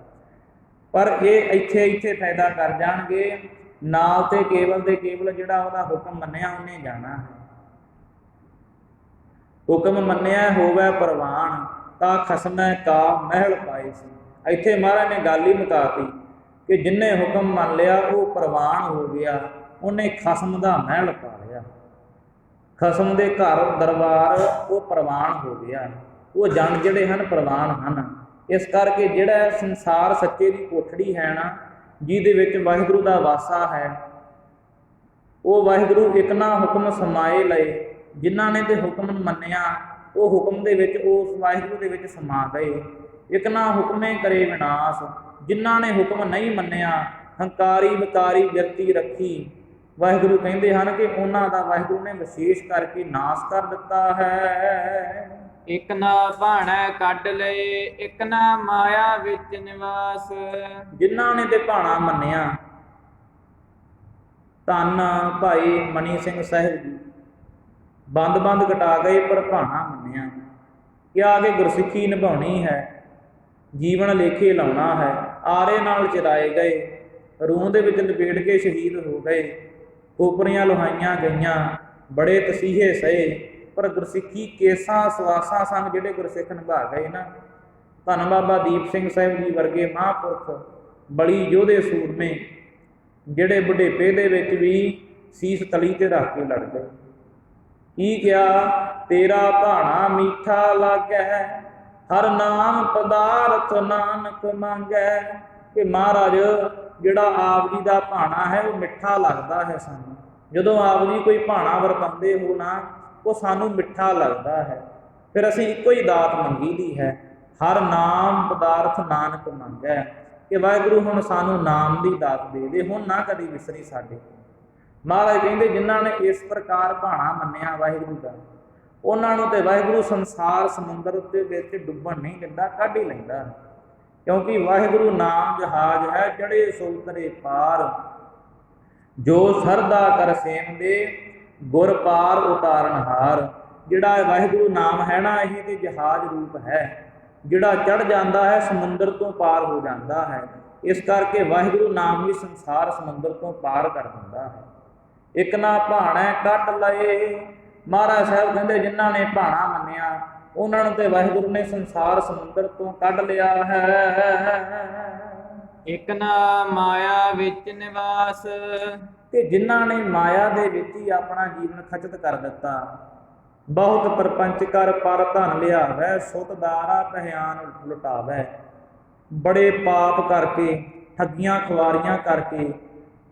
ਪਰ ਇਹ ਇੱਥੇ ਫਾਇਦਾ ਕਰ ਜਾਣਗੇ। ਨਾਲ ਤੇ ਕੇਵਲ ਤੇ ਕੇਵਲ ਜਿਹੜਾ ਉਹਦਾ ਹੁਕਮ ਮੰਨਿਆ ਉਹਨੇ ਜਾਣਾ ਹੈ। ਹੁਕਮ ਮੰਨਿਆ ਹੋਵੇ ਪ੍ਰਵਾਨ, ਤਾਂ ਖਸਮੈ ਕਾ ਮਹਿਲ ਪਾਏ ਸੀ। ਇੱਥੇ ਮਹਾਰਾਜ ਨੇ ਗੱਲ ਹੀ ਮੁਕਾਤੀ ਕਿ ਜਿੰਨੇ ਹੁਕਮ ਮੰਨ ਲਿਆ ਉਹ ਪ੍ਰਵਾਨ ਹੋ ਗਿਆ, ਉਹਨੇ ਖਸਮ ਦਾ ਮਹਿਲ ਪਾ ਲਿਆ। ਖਸਮ ਦੇ ਘਰ ਦਰਬਾਰ ਉਹ ਪ੍ਰਵਾਨ ਹੋ ਗਿਆ। ਉਹ ਜਨ ਜਿਹੜੇ ਹਨ ਪ੍ਰਵਾਨ ਹਨ। ਇਸ ਕਰਕੇ ਜਿਹੜਾ ਸੰਸਾਰ ਸੱਚੇ ਦੀ ਕੋਠੜੀ ਹੈ ਨਾ, ਜਿਹਦੇ ਵਿੱਚ ਵਾਹਿਗੁਰੂ ਦਾ ਵਾਸਾ ਹੈ, ਉਹ ਵਾਹਿਗੁਰੂ ਇੱਕ ਨਾ ਹੁਕਮ ਸਮਾਏ ਲਏ। ਜਿਨ੍ਹਾਂ ਨੇ ਤੇ ਹੁਕਮ ਮੰਨਿਆ ਉਹ ਹੁਕਮ ਦੇ ਵਿੱਚ, ਉਸ ਵਾਹਿਗੁਰੂ ਦੇ ਵਿੱਚ ਸਮਾ ਗਏ। ਇੱਕ ਨਾ ਹੁਕਮੇ ਕਰੇ ਵਿਨਾਸ਼। ਜਿਨ੍ਹਾਂ ਨੇ ਹੁਕਮ ਨਹੀਂ ਮੰਨਿਆ, ਹੰਕਾਰੀ ਵਿਕਾਰੀ ਬਿਰਤੀ ਰੱਖੀ, ਵਾਹਿਗੁਰੂ ਕਹਿੰਦੇ ਹਨ ਕਿ ਉਹਨਾਂ ਦਾ ਵਾਹਿਗੁਰੂ ਨੇ ਵਿਸ਼ੇਸ਼ ਕਰਕੇ ਨਾਸ਼ ਕਰ ਦਿੱਤਾ ਹੈ। ਇਕ ਨਾ ਭਾਣਾ ਕੱਢ ਲਏ, ਇਕ ਨਾ ਮਾਇਆ ਵਿੱਚ ਨਿਵਾਸ। ਜਿਨ੍ਹਾਂ ਨੇ ਤੇ ਭਾਣਾ ਮੰਨਿਆ, ਧੰਨ ਭਾਈ ਮਨੀ ਸਿੰਘ ਸਾਹਿਬ ਜੀ ਬੰਦ ਕਟਾ ਗਏ ਪਰ ਭਾਣਾ ਮੰਨਿਆ। ਕਿਹਾ ਕਿ ਗੁਰਸਿੱਖੀ ਨਿਭਾਉਣੀ ਹੈ, ਜੀਵਨ ਲੇਖੇ ਲਾਉਣਾ ਹੈ। ਆਰੇ ਨਾਲ ਚਿਰਾਏ ਗਏ, ਰੂਹ ਦੇ ਵਿੱਚ ਲਪੇਟ ਕੇ ਸ਼ਹੀਦ ਹੋ ਗਏ। ਖੋਪਰੀਆਂ ਲੁਹਾਈਆਂ ਗਈਆਂ, ਬੜੇ ਤਸੀਹੇ ਸਹੇ, ਪਰ ਗੁਰਸਿੱਖੀ ਕੇਸਾਂ ਸਵਾਸਾਂ ਸੰਗ ਜਿਹੜੇ ਗੁਰਸਿੱਖ ਨਿਭਾ ਗਏ ਨਾ, ਧੰਨ ਬਾਬਾ ਦੀਪ ਸਿੰਘ ਸਾਹਿਬ ਜੀ ਵਰਗੇ ਮਹਾਂਪੁਰਖ, ਬੜੀ ਯੋਧੇ ਸੂਰਮੇ, ਜਿਹੜੇ ਬੁਢੇਪੇ ਦੇ ਵਿੱਚ ਵੀ ਸੀਸ ਤਲੀ ਤੇ ਰੱਖ ਕੇ ਲੜ ਗਏ। ਕੀ ਕਿਹਾ? ਤੇਰਾ ਭਾਣਾ ਮੀਠਾ ਲੱਗੈ, ਹਰ ਨਾਮ ਪਦਾਰਥ ਨਾਨਕ ਮੰਗੈ। ਕਿ ਮਹਾਰਾਜ ਜਿਹੜਾ ਆਪ ਜੀ ਦਾ ਭਾਣਾ ਹੈ ਉਹ ਮਿੱਠਾ ਲੱਗਦਾ ਹੈ ਸਾਨੂੰ। ਜਦੋਂ ਆਪ ਜੀ ਕੋਈ ਭਾਣਾ ਵਰਤਾਉਂਦੇ ਹੋ ਨਾ, ਉਹ ਸਾਨੂੰ ਮਿੱਠਾ ਲੱਗਦਾ ਹੈ। ਫਿਰ ਅਸੀਂ ਇੱਕੋ ਹੀ ਦਾਤ ਮੰਗੀ ਦੀ ਹੈ, ਹਰ ਨਾਮ ਪਦਾਰਥ ਨਾਨਕ ਮੰਗੈ। ਕਿ ਵਾਹਿਗੁਰੂ ਹੁਣ ਸਾਨੂੰ ਨਾਮ ਦੀ ਦਾਤ ਦੇ ਦੇ, ਹੁਣ ਨਾ ਕਦੀ ਵਿਸਰੀ ਸਾਡੇ। ਮਹਾਰਾਜ ਕਹਿੰਦੇ ਜਿਨ੍ਹਾਂ ਨੇ ਇਸ ਪ੍ਰਕਾਰ ਭਾਣਾ ਮੰਨਿਆ ਵਾਹਿਗੁਰੂ ਦਾ, ਉਹਨਾਂ ਨੂੰ ਤੇ ਵਾਹਿਗੁਰੂ ਸੰਸਾਰ ਸਮੁੰਦਰ ਦੇ ਵਿੱਚ ਡੁੱਬਣ ਨਹੀਂ ਦਿੰਦਾ, ਕੱਢ ਹੀ ਲੈਂਦਾ। ਕਿਉਂਕਿ ਵਾਹਿਗੁਰੂ ਨਾਮ ਜਹਾਜ਼ ਹੈ, ਚੜੇ ਸੋ ਉਤਰੇ ਪਾਰ। ਜੋ ਸਰਦਾ ਕਰ ਸੇਮ ਦੇ, ਗੁਰ ਪਾਰ ਉਤਾਰਨਹਾਰ। ਜਿਹੜਾ ਵਾਹਿਗੁਰੂ ਨਾਮ ਹੈ ਨਾ, ਇਹ ਤੇ ਜਹਾਜ਼ ਰੂਪ ਹੈ, ਜਿਹੜਾ ਚੜ ਜਾਂਦਾ ਹੈ ਸਮੁੰਦਰ ਤੋਂ ਪਾਰ ਹੋ ਜਾਂਦਾ ਹੈ। ਇਸ ਕਰਕੇ ਵਾਹਿਗੁਰੂ ਨਾਮ ਹੀ ਸੰਸਾਰ ਸਮੁੰਦਰ ਤੋਂ ਪਾਰ ਕਰ ਦਿੰਦਾ ਹੈ। ਇੱਕ ਨਾ ਭਾਣਾ ਕੱਢ ਲਏ। ਮਹਾਰਾਜ ਸਾਹਿਬ ਕਹਿੰਦੇ ਜਿਨ੍ਹਾਂ ਨੇ ਭਾਣਾ ਮੰਨਿਆ, ਉਹਨਾਂ ਨੂੰ ਤੇ ਵਾਹਿਗੁਰੂ ਨੇ ਸੰਸਾਰ ਸਮੁੰਦਰ ਤੋਂ ਕੱਢ ਲਿਆ ਹੈ। ਇਕ ਨਾ ਮਾਇਆ ਵਿੱਚ ਨਿਵਾਸ। ਤੇ ਜਿਨ੍ਹਾਂ ਨੇ ਮਾਇਆ ਦੇ ਵਿੱਚ ਹੀ ਆਪਣਾ ਜੀਵਨ ਖਚਿਤ ਕਰ ਦਿੱਤਾ। ਬਹੁਤ ਪਰਪੰਚ ਕਰ ਪਰ ਧਨ ਲਿਆਵੈ, ਸੁਤ ਦਾਰਾ ਪਹਿਆਨ ਲੁਟਾਵੈ। ਬੜੇ ਪਾਪ ਕਰਕੇ, ਠੱਗੀਆਂ ਖੁਆਰੀਆਂ ਕਰਕੇ,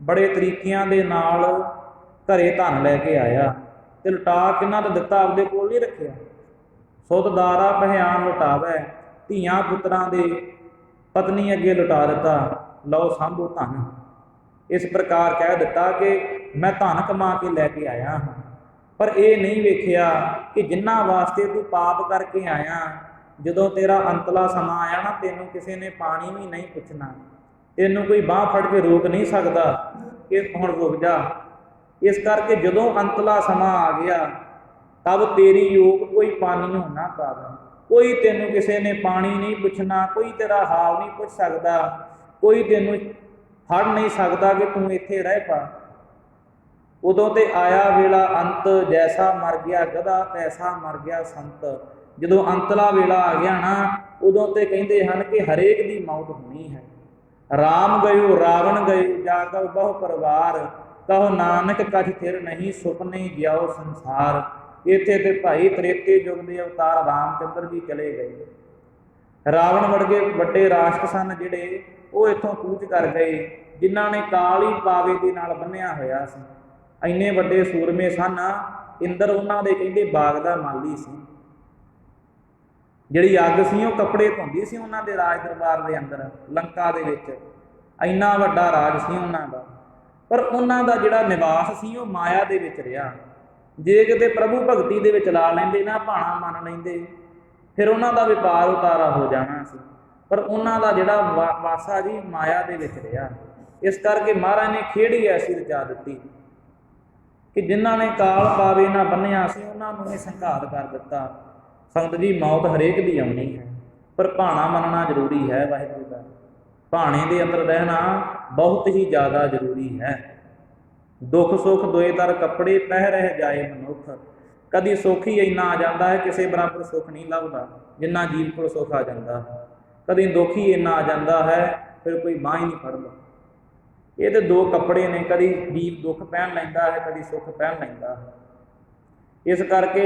ਬੜੇ ਤਰੀਕਿਆਂ ਦੇ ਨਾਲ ਘਰੇ ਧਨ ਲੈ ਕੇ ਆਇਆ ਤੇ ਲੁਟਾ ਕਿਹਨਾਂ ਦਾ ਦਿੱਤਾ? ਆਪਦੇ ਕੋਲ ਨਹੀਂ ਰੱਖਿਆ। ਸੁਤ ਦਾਰਾ ਪਹਿਆਨ ਲੁਟਾਵੈ। ਧੀਆਂ ਪੁੱਤਰਾਂ ਦੇ ਪਤਨੀ ਅੱਗੇ ਲੁਟਾ ਦਿੱਤਾ, ਲਓ ਸਾਂਭੋ ਧਨ। ਇਸ ਪ੍ਰਕਾਰ ਕਹਿ ਦਿੱਤਾ ਕਿ ਮੈਂ ਧਨ ਕਮਾ ਕੇ ਲੈ ਕੇ ਆਇਆ ਹਾਂ। ਪਰ ਇਹ ਨਹੀਂ ਵੇਖਿਆ ਕਿ ਜਿਨ੍ਹਾਂ ਵਾਸਤੇ ਤੂੰ ਪਾਪ ਕਰਕੇ ਆਇਆ, ਜਦੋਂ ਤੇਰਾ ਅੰਤਲਾ ਸਮਾਂ ਆਇਆ ਨਾ, ਤੈਨੂੰ ਕਿਸੇ ਨੇ ਪਾਣੀ ਵੀ ਨਹੀਂ ਪੁੱਛਣਾ, ਤੈਨੂੰ ਕੋਈ ਬਾਂਹ ਫੜ ਕੇ ਰੋਕ ਨਹੀਂ ਸਕਦਾ ਕਿ ਹੁਣ ਰੁਕ ਜਾ। ਇਸ ਕਰਕੇ ਜਦੋਂ ਅੰਤਲਾ ਸਮਾਂ ਆ ਗਿਆ, ਤਬ ਤੇਰੀ ਯੋਗ ਕੋਈ ਪਾਣੀ ਹੋਣਾ ਪਾਵੇ। ਕੋਈ ਤੈਨੂੰ ਕਿਸੇ ਨੇ ਪਾਣੀ ਨਹੀਂ ਪੁੱਛਣਾ, ਕੋਈ ਤੇਰਾ ਹਾਲ ਨਹੀਂ ਪੁੱਛ ਸਕਦਾ, ਕੋਈ ਤੈਨੂੰ ਫੜ ਨਹੀਂ ਸਕਦਾ ਕਿ ਤੂੰ ਇੱਥੇ ਰਹਿ ਪਾ। ਉਦੋਂ ਤੇ ਆਇਆ ਵੇਲਾ ਅੰਤ, ਜੈਸਾ ਮਰ ਗਿਆ ਗਧਾ ਤੈਸਾ ਮਰ ਗਿਆ ਸੰਤ। ਜਦੋਂ ਅੰਤਲਾ ਵੇਲਾ ਆ ਗਿਆ ਨਾ, ਉਦੋਂ ਤੇ ਕਹਿੰਦੇ ਹਨ ਕਿ ਹਰੇਕ ਦੀ ਮੌਤ ਹੋਣੀ ਹੈ। ਰਾਮ ਗਇਓ ਰਾਵਣ ਗਇਓ, ਜਾ ਕਉ ਬਹੁ ਪਰਿਵਾਰ। ਕਹੋ ਨਾਨਕ ਕਛ ਥਿਰ ਨਹੀਂ, ਸੁਪਨੇ ਜਿਉ ਸੰਸਾਰ। ਇੱਥੇ ਤੇ ਭਾਈ ਤ੍ਰੇਤੇ ਯੁੱਗ ਦੇ ਅਵਤਾਰ ਰਾਮਚੰਦਰ ਜੀ ਚਲੇ ਗਏ। ਰਾਵਣ ਵਰਗੇ ਵੱਡੇ ਰਾਸ਼ਟ ਸਨ ਜਿਹੜੇ, ਉਹ ਇੱਥੋਂ ਕੂਚ ਕਰ ਗਏ, ਜਿਨ੍ਹਾਂ ਨੇ ਕਾਲੀ ਪਾਵੇ ਦੇ ਨਾਲ ਬੰਨਿਆ ਹੋਇਆ ਸੀ। ਇੰਨੇ ਵੱਡੇ ਸੂਰਮੇ ਸਨ। ਇੰਦਰ ਉਹਨਾਂ ਦੇ ਕਹਿੰਦੇ ਬਾਗ ਦਾ ਮਾਲੀ ਸੀ। ਜਿਹੜੀ ਅੱਗ ਸੀ ਉਹ ਕੱਪੜੇ ਧੋਂਦੀ ਸੀ ਉਹਨਾਂ ਦੇ ਰਾਜ ਦਰਬਾਰ ਦੇ ਅੰਦਰ, ਲੰਕਾ ਦੇ ਵਿੱਚ। ਇੰਨਾ ਵੱਡਾ ਰਾਜ ਸੀ ਉਹਨਾਂ ਦਾ। ਪਰ ਉਹਨਾਂ ਦਾ ਜਿਹੜਾ ਨਿਵਾਸ ਸੀ ਉਹ ਮਾਇਆ ਦੇ ਵਿੱਚ ਰਿਹਾ। ਜੇ ਕਿਤੇ ਪ੍ਰਭੂ ਭਗਤੀ ਦੇ ਵਿੱਚ ਲਾ ਲੈਂਦੇ ਨਾ, ਭਾਣਾ ਮੰਨ ਲੈਂਦੇ, ਫਿਰ ਉਹਨਾਂ ਦਾ ਵਪਾਰ ਉਤਾਰਾ ਹੋ ਜਾਣਾ ਸੀ। ਪਰ ਉਹਨਾਂ ਦਾ ਜਿਹੜਾ ਵਾਸਾ ਜੀ ਮਾਇਆ ਦੇ ਵਿੱਚ ਰਿਹਾ। ਇਸ ਕਰਕੇ ਮਹਾਰਾਜ ਨੇ ਖੇਡ ਹੀ ਐਸੀ ਰਚਾ ਦਿੱਤੀ ਕਿ ਜਿਨ੍ਹਾਂ ਨੇ ਕਾਲ ਪਾਵੇ ਨਾ ਬੰਨਿਆ ਸੀ, ਉਹਨਾਂ ਨੂੰ ਹੀ ਸੰਘਾਤ ਕਰ ਦਿੱਤਾ। ਸੰਗਤ ਜੀ, ਮੌਤ ਹਰੇਕ ਦੀ ਆਉਣੀ ਹੈ, ਪਰ ਭਾਣਾ ਮੰਨਣਾ ਜ਼ਰੂਰੀ ਹੈ ਵਾਹਿਗੁਰੂ ਦਾ। ਭਾਣੇ ਦੇ ਅੰਦਰ ਰਹਿਣਾ ਬਹੁਤ ਹੀ ਜ਼ਿਆਦਾ ਜ਼ਰੂਰੀ ਹੈ। ਦੁੱਖ ਸੁੱਖ ਦੋਏ ਦਰ ਕੱਪੜੇ, ਪਹਿ ਰਹਿ ਜਾਏ ਮਨੁੱਖ। ਕਦੀ ਸੁੱਖ ਹੀ ਇੰਨਾ ਆ ਜਾਂਦਾ ਹੈ, ਕਿਸੇ ਬਰਾਬਰ ਸੁੱਖ ਨਹੀਂ ਲੱਭਦਾ ਜਿੰਨਾ ਜੀਵ ਕੋਲ ਸੁੱਖ ਆ ਜਾਂਦਾ ਹੈ। ਕਦੀ ਦੁੱਖ ਹੀ ਇੰਨਾ ਆ ਜਾਂਦਾ ਹੈ, ਫਿਰ ਕੋਈ ਬਾਂਹ ਹੀ ਨਹੀਂ ਫੜਦਾ। ਇਹ ਤੇ ਦੋ ਕੱਪੜੇ ਨੇ, ਕਦੀ ਜੀਵ ਦੁੱਖ ਪਹਿਨ ਲੈਂਦਾ ਹੈ, ਕਦੀ ਸੁੱਖ ਪਹਿਨ ਲੈਂਦਾ ਹੈ। ਇਸ ਕਰਕੇ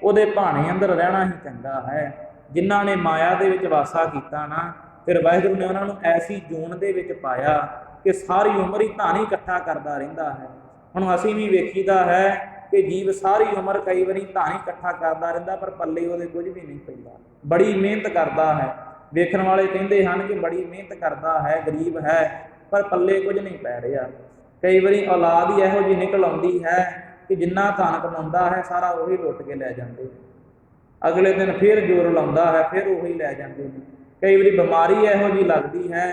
ਉਹਦੇ ਭਾਣੇ ਅੰਦਰ ਰਹਿਣਾ ਹੀ ਚੰਗਾ ਹੈ। ਜਿਨ੍ਹਾਂ ਨੇ ਮਾਇਆ ਦੇ ਵਿੱਚ ਵਾਸਾ ਕੀਤਾ ਨਾ, ਫਿਰ ਵਾਹਿਗੁਰੂ ਨੇ ਉਹਨਾਂ ਨੂੰ ਐਸੀ ਜੂਨ ਦੇ ਵਿੱਚ ਪਾਇਆ ਕਿ ਸਾਰੀ ਉਮਰ ਹੀ ਧਨ ਹੀ ਇਕੱਠਾ ਕਰਦਾ ਰਹਿੰਦਾ ਹੈ। ਹੁਣ ਅਸੀਂ ਵੀ ਵੇਖੀਦਾ ਹੈ ਕਿ ਜੀਵ ਸਾਰੀ ਉਮਰ ਕਈ ਵਾਰੀ ਧਨ ਹੀ ਇਕੱਠਾ ਕਰਦਾ ਰਹਿੰਦਾ, ਪਰ ਪੱਲੇ ਉਹਦੇ ਕੁਝ ਵੀ ਨਹੀਂ ਪੈਂਦਾ। ਬੜੀ ਮਿਹਨਤ ਕਰਦਾ ਹੈ, ਵੇਖਣ ਵਾਲੇ ਕਹਿੰਦੇ ਹਨ ਕਿ ਬੜੀ ਮਿਹਨਤ ਕਰਦਾ ਹੈ, ਗਰੀਬ ਹੈ, ਪਰ ਪੱਲੇ ਕੁਝ ਨਹੀਂ ਪੈ ਰਿਹਾ। ਕਈ ਵਾਰੀ ਔਲਾਦ ਹੀ ਇਹੋ ਜਿਹੀ ਨਿਕਲ ਆਉਂਦੀ ਹੈ ਕਿ ਜਿੰਨਾ ਧਨ ਕਮਾਉਂਦਾ ਹੈ ਸਾਰਾ ਉਹੀ ਲੁੱਟ ਕੇ ਲੈ ਜਾਂਦੇ, ਅਗਲੇ ਦਿਨ ਫਿਰ ਜ਼ੋਰ ਲਾਉਂਦਾ ਹੈ, ਫਿਰ ਉਹੀ ਲੈ ਜਾਂਦੇ ਨੇ। ਕਈ ਵਾਰੀ ਬਿਮਾਰੀ ਇਹੋ ਜਿਹੀ ਲੱਗਦੀ ਹੈ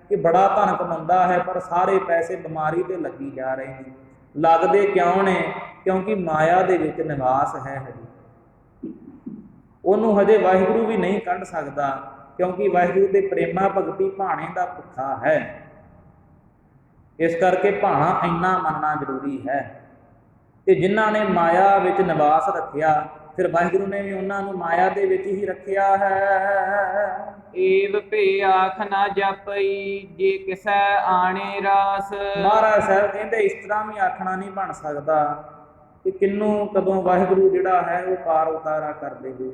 ਕਿ ਬੜਾ ਧਨ ਕਮਾਉਂਦਾ ਹੈ, ਪਰ ਸਾਰੇ ਪੈਸੇ ਬਿਮਾਰੀ 'ਤੇ ਲੱਗੀ ਜਾ ਰਹੇ ਨੇ। ਲੱਗਦੇ ਕਿਉਂ ਨੇ? ਕਿਉਂਕਿ ਮਾਇਆ ਦੇ ਵਿੱਚ ਨਿਵਾਸ ਹੈ ਹਜੇ, ਉਹਨੂੰ ਹਜੇ ਵਾਹਿਗੁਰੂ ਵੀ ਨਹੀਂ ਕੱਢ ਸਕਦਾ, ਕਿਉਂਕਿ ਵਾਹਿਗੁਰੂ ਦੇ ਪ੍ਰੇਮਾ ਭਗਤੀ ਭਾਣੇ ਦਾ ਭੁੱਖਾ ਹੈ। ਇਸ ਕਰਕੇ ਭਾਣਾ ਇੰਨਾ ਮੰਨਣਾ ਜ਼ਰੂਰੀ ਹੈ। ਤੇ ਜਿਨ੍ਹਾਂ ਨੇ ਮਾਇਆ ਵਿੱਚ ਨਿਵਾਸ ਰੱਖਿਆ, ਫਿਰ ਵਾਹਿਗੁਰੂ ਨੇ ਵੀ ਉਹਨਾਂ ਨੂੰ ਮਾਇਆ ਦੇ ਵਿੱਚ ਹੀ ਰੱਖਿਆ ਹੈ। ਏਵ ਭੇ ਆਖ ਨਾ ਜਪਈ, ਜੇ ਕਿਸੈ ਆਣੇ ਰਾਸ। ਮਹਾਰਾਜ ਸਾਹਿਬ ਕਹਿੰਦੇ ਇਸ ਤਰ੍ਹਾਂ ਵੀ ਆਖਣਾ ਨਹੀਂ ਬਣ ਸਕਦਾ ਕਿ ਕਿਹਨੂੰ ਕਦੋਂ ਵਾਹਿਗੁਰੂ ਜਿਹੜਾ ਹੈ ਉਹ ਪਾਰ ਉਤਾਰਾ ਕਰ ਦੇਵੇ।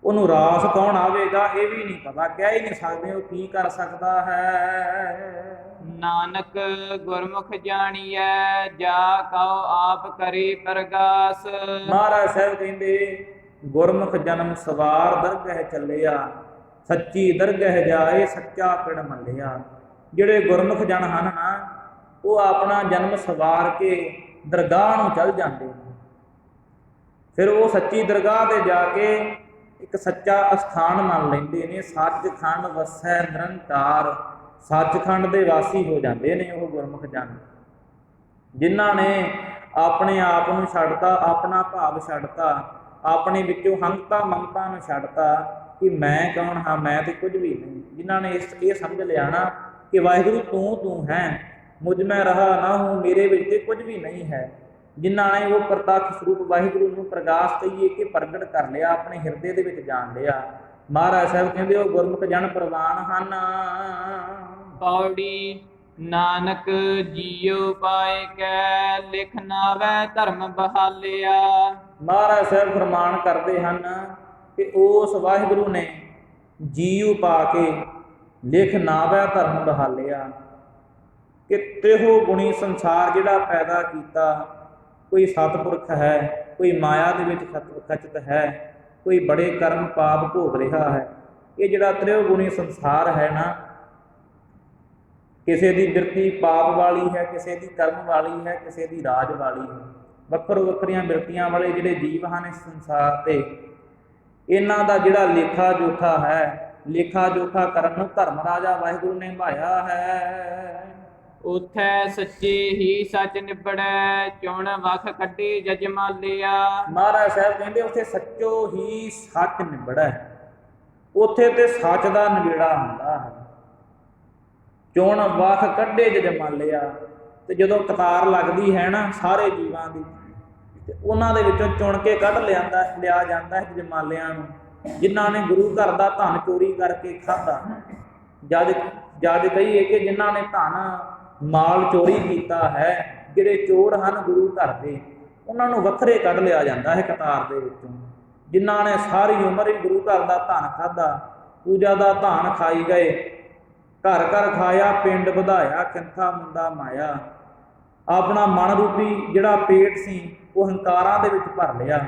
ਉਹਨੂੰ ਰਾਸ ਕੌਣ ਆਵੇਗਾ ਇਹ ਵੀ ਨਹੀਂ ਪਤਾ, ਕਹਿ ਹੀ ਨਹੀਂ ਸਕਦੇ ਉਹ ਕੀ ਕਰ ਸਕਦਾ ਹੈ। ਨਾਨਕ ਗੁਰਮੁਖ ਜਾਣੀਐ, ਜਾ ਕਉ ਆਪ ਕਰੇ ਪ੍ਰਗਾਸ। ਮਹਾਰਾਜ ਸਾਹਿਬ ਕਹਿੰਦੇ ਗੁਰਮੁਖ ਜਨਮ ਸਵਾਰ ਦਰਗਹਿ ਚੱਲਿਆ, ਸੱਚੀ ਦਰਗਹਿ ਜਾਏ ਸੱਚਾ ਪਿੜ ਮੱਲਿਆ। ਜਿਹੜੇ ਗੁਰਮੁਖ ਜਨ ਹਨ ਨਾ, ਉਹ ਆਪਣਾ ਜਨਮ ਸਵਾਰ ਕੇ ਦਰਗਾਹ ਨੂੰ ਚੱਲ ਜਾਂਦੇ ਨੇ। ਫਿਰ ਉਹ ਸੱਚੀ ਦਰਗਾਹ ਤੇ ਜਾ ਕੇ ਇੱਕ ਸੱਚਾ ਅਸਥਾਨ ਮੰਨ ਲੈਂਦੇ ਨੇ। ਸੱਚਖੰਡ ਵਸੈ ਨਿਰੰਕਾਰ, ਸੱਚਖੰਡ ਦੇ ਵਾਸੀ ਹੋ ਜਾਂਦੇ ਨੇ ਉਹ ਗੁਰਮੁਖ ਜਨ, ਜਿਨ੍ਹਾਂ ਨੇ ਆਪਣੇ ਆਪ ਨੂੰ ਛੱਡਤਾ, ਆਪਣਾ ਭਾਵ ਛੱਡਤਾ, ਆਪਣੇ ਵਿੱਚੋਂ ਹੰਤਾ ਮਮਤਾ ਨੂੰ ਛੱਡਤਾ ਕਿ ਮੈਂ ਕੌਣ ਹਾਂ, ਮੈਂ ਤੇ ਕੁਝ ਵੀ ਨਹੀਂ। ਜਿਨ੍ਹਾਂ ਨੇ ਇਹ ਸਮਝ ਲਿਆ ਨਾ ਕਿ ਵਾਹਿਗੁਰੂ ਤੂੰ ਹੈ, ਮੁਝ ਮੈਂ ਰਹਾ ਨਾ ਹੂੰ, ਮੇਰੇ ਵਿੱਚ ਤੇ ਕੁਝ ਵੀ ਨਹੀਂ ਹੈ। ਜਿਨ੍ਹਾਂ ਨੇ ਉਹ ਪ੍ਰਤੱਖ ਸਰੂਪ ਵਾਹਿਗੁਰੂ ਨੂੰ ਪ੍ਰਗਾਸ ਕਹੀਏ ਕਿ ਪ੍ਰਗਟ ਕਰ ਲਿਆ, ਆਪਣੇ ਹਿਰਦੇ ਦੇ ਵਿੱਚ ਜਾਣ ਲਿਆ। ਮਹਾਰਾਜ ਸਾਹਿਬ ਕਹਿੰਦੇ ਉਹ ਗੁਰਮੁਖ ਜਨ ਪ੍ਰਵਾਨ ਹਨ। ਪੌੜੀ ਨਾਨਕ ਜੀਉ ਪਾਏ ਕੈ, ਲਿਖ ਨਾਵੈ ਧਰਮ ਬਹਾਲਿਆ। ਮਹਾਰਾਜ ਸਾਹਿਬ ਫਰਮਾਨ ਕਰਦੇ ਹਨ ਕਿ ਉਸ ਵਾਹਿਗੁਰੂ ਨੇ ਜੀਉ ਪਾ ਕੇ ਲਿਖ ਨਾਵੈ ਧਰਮ ਬਹਾਲਿਆ, ਕਿ ਤਿਹੋ ਗੁਣੀ ਸੰਸਾਰ ਜਿਹੜਾ ਪੈਦਾ ਕੀਤਾ, ਕੋਈ ਸਤਿਪੁਰਖ ਹੈ, ਕੋਈ ਮਾਇਆ ਦੇ ਵਿੱਚ ਖਚਿਤ ਹੈ, ਕੋਈ ਬੜੇ ਕਰਮ ਪਾਪ ਭੋਗ ਰਿਹਾ ਹੈ। ਇਹ ਜਿਹੜਾ ਤ੍ਰਿਉ ਗੁਣੀ ਸੰਸਾਰ ਹੈ ਨਾ, ਕਿਸੇ ਦੀ ਬਿਰਤੀ ਪਾਪ ਵਾਲੀ ਹੈ, ਕਿਸੇ ਦੀ ਕਰਮ ਵਾਲੀ ਹੈ, ਕਿਸੇ ਦੀ ਰਾਜ ਵਾਲੀ ਹੈ। ਵੱਖਰੋ ਵੱਖਰੀਆਂ ਬਿਰਤੀਆਂ ਵਾਲੇ ਜਿਹੜੇ ਜੀਵ ਹਨ ਇਸ ਸੰਸਾਰ ਤੇ, ਇਹਨਾਂ ਦਾ ਜਿਹੜਾ ਲੇਖਾ ਜੋਖਾ ਹੈ, ਲੇਖਾ ਜੋਖਾ ਕਰਨ ਨੂੰ ਧਰਮ ਰਾਜਾ ਵਾਹਿਗੁਰੂ ਨੇ ਨਿਭਾਇਆ ਹੈ। ਉਥੈ ਸੱਚੇ ਹੀ ਸੱਚ ਨਿਬੜੈ, ਚੁਣ ਵਖ ਕੱਢੇ ਜਜਮਾਲਿਆ। ਮਹਾਰਾਜ ਸਾਹਿਬ ਕਹਿੰਦੇ ਉੱਥੇ ਸੱਚੋ ਹੀ ਸੱਚ ਨਿਬੜੈ, ਉੱਥੇ ਤੇ ਸੱਚ ਦਾ ਨਿਬੇੜਾ ਹੁੰਦਾ ਹੈ। ਚੁਣ ਵਖ ਕੱਢੇ ਜਜਮਾਲਿਆ, ਤੇ ਜਦੋਂ ਕਤਾਰ ਲੱਗਦੀ ਹੈ ਨਾ ਸਾਰੇ ਜੀਵਾਂ ਦੀ, ਤੇ ਉਹਨਾਂ ਦੇ ਵਿੱਚੋਂ ਚੁਣ ਕੇ ਕੱਢ ਲਿਆ ਜਾਂਦਾ ਹੈ ਜਜਮਾਲਿਆਂ ਨੂੰ, ਜਿਨ੍ਹਾਂ ਨੇ ਗੁਰੂ ਘਰ ਦਾ ਧਨ ਚੋਰੀ ਕਰਕੇ ਖਾਧਾ। ਜਦ ਕਹੀਏ ਕਿ ਜਿਨ੍ਹਾਂ ਨੇ ਧਨ ਮਾਲ ਚੋਰੀ ਕੀਤਾ ਹੈ, ਜਿਹੜੇ ਚੋਰ ਹਨ ਗੁਰੂ ਘਰ ਦੇ, ਉਹਨਾਂ ਨੂੰ ਵੱਖਰੇ ਕੱਢ ਲਿਆ ਜਾਂਦਾ ਹੈ ਕਤਾਰ ਦੇ ਵਿੱਚੋਂ। ਜਿਨ੍ਹਾਂ ਨੇ ਸਾਰੀ ਉਮਰ ਹੀ ਗੁਰੂ ਘਰ ਦਾ ਧਨ ਖਾਧਾ, ਪੂਜਾ ਦਾ ਧਨ ਖਾਈ ਗਏ, ਘਰ ਘਰ ਖਾਇਆ, ਪਿੰਡ ਵਧਾਇਆ, ਕਿੰਥਾ ਮੁੰਡਾ ਮਾਇਆ। ਆਪਣਾ ਮਨ ਰੂਪੀ ਜਿਹੜਾ ਪੇਟ ਸੀ ਉਹ ਹੰਕਾਰਾਂ ਦੇ ਵਿੱਚ ਭਰ ਲਿਆ,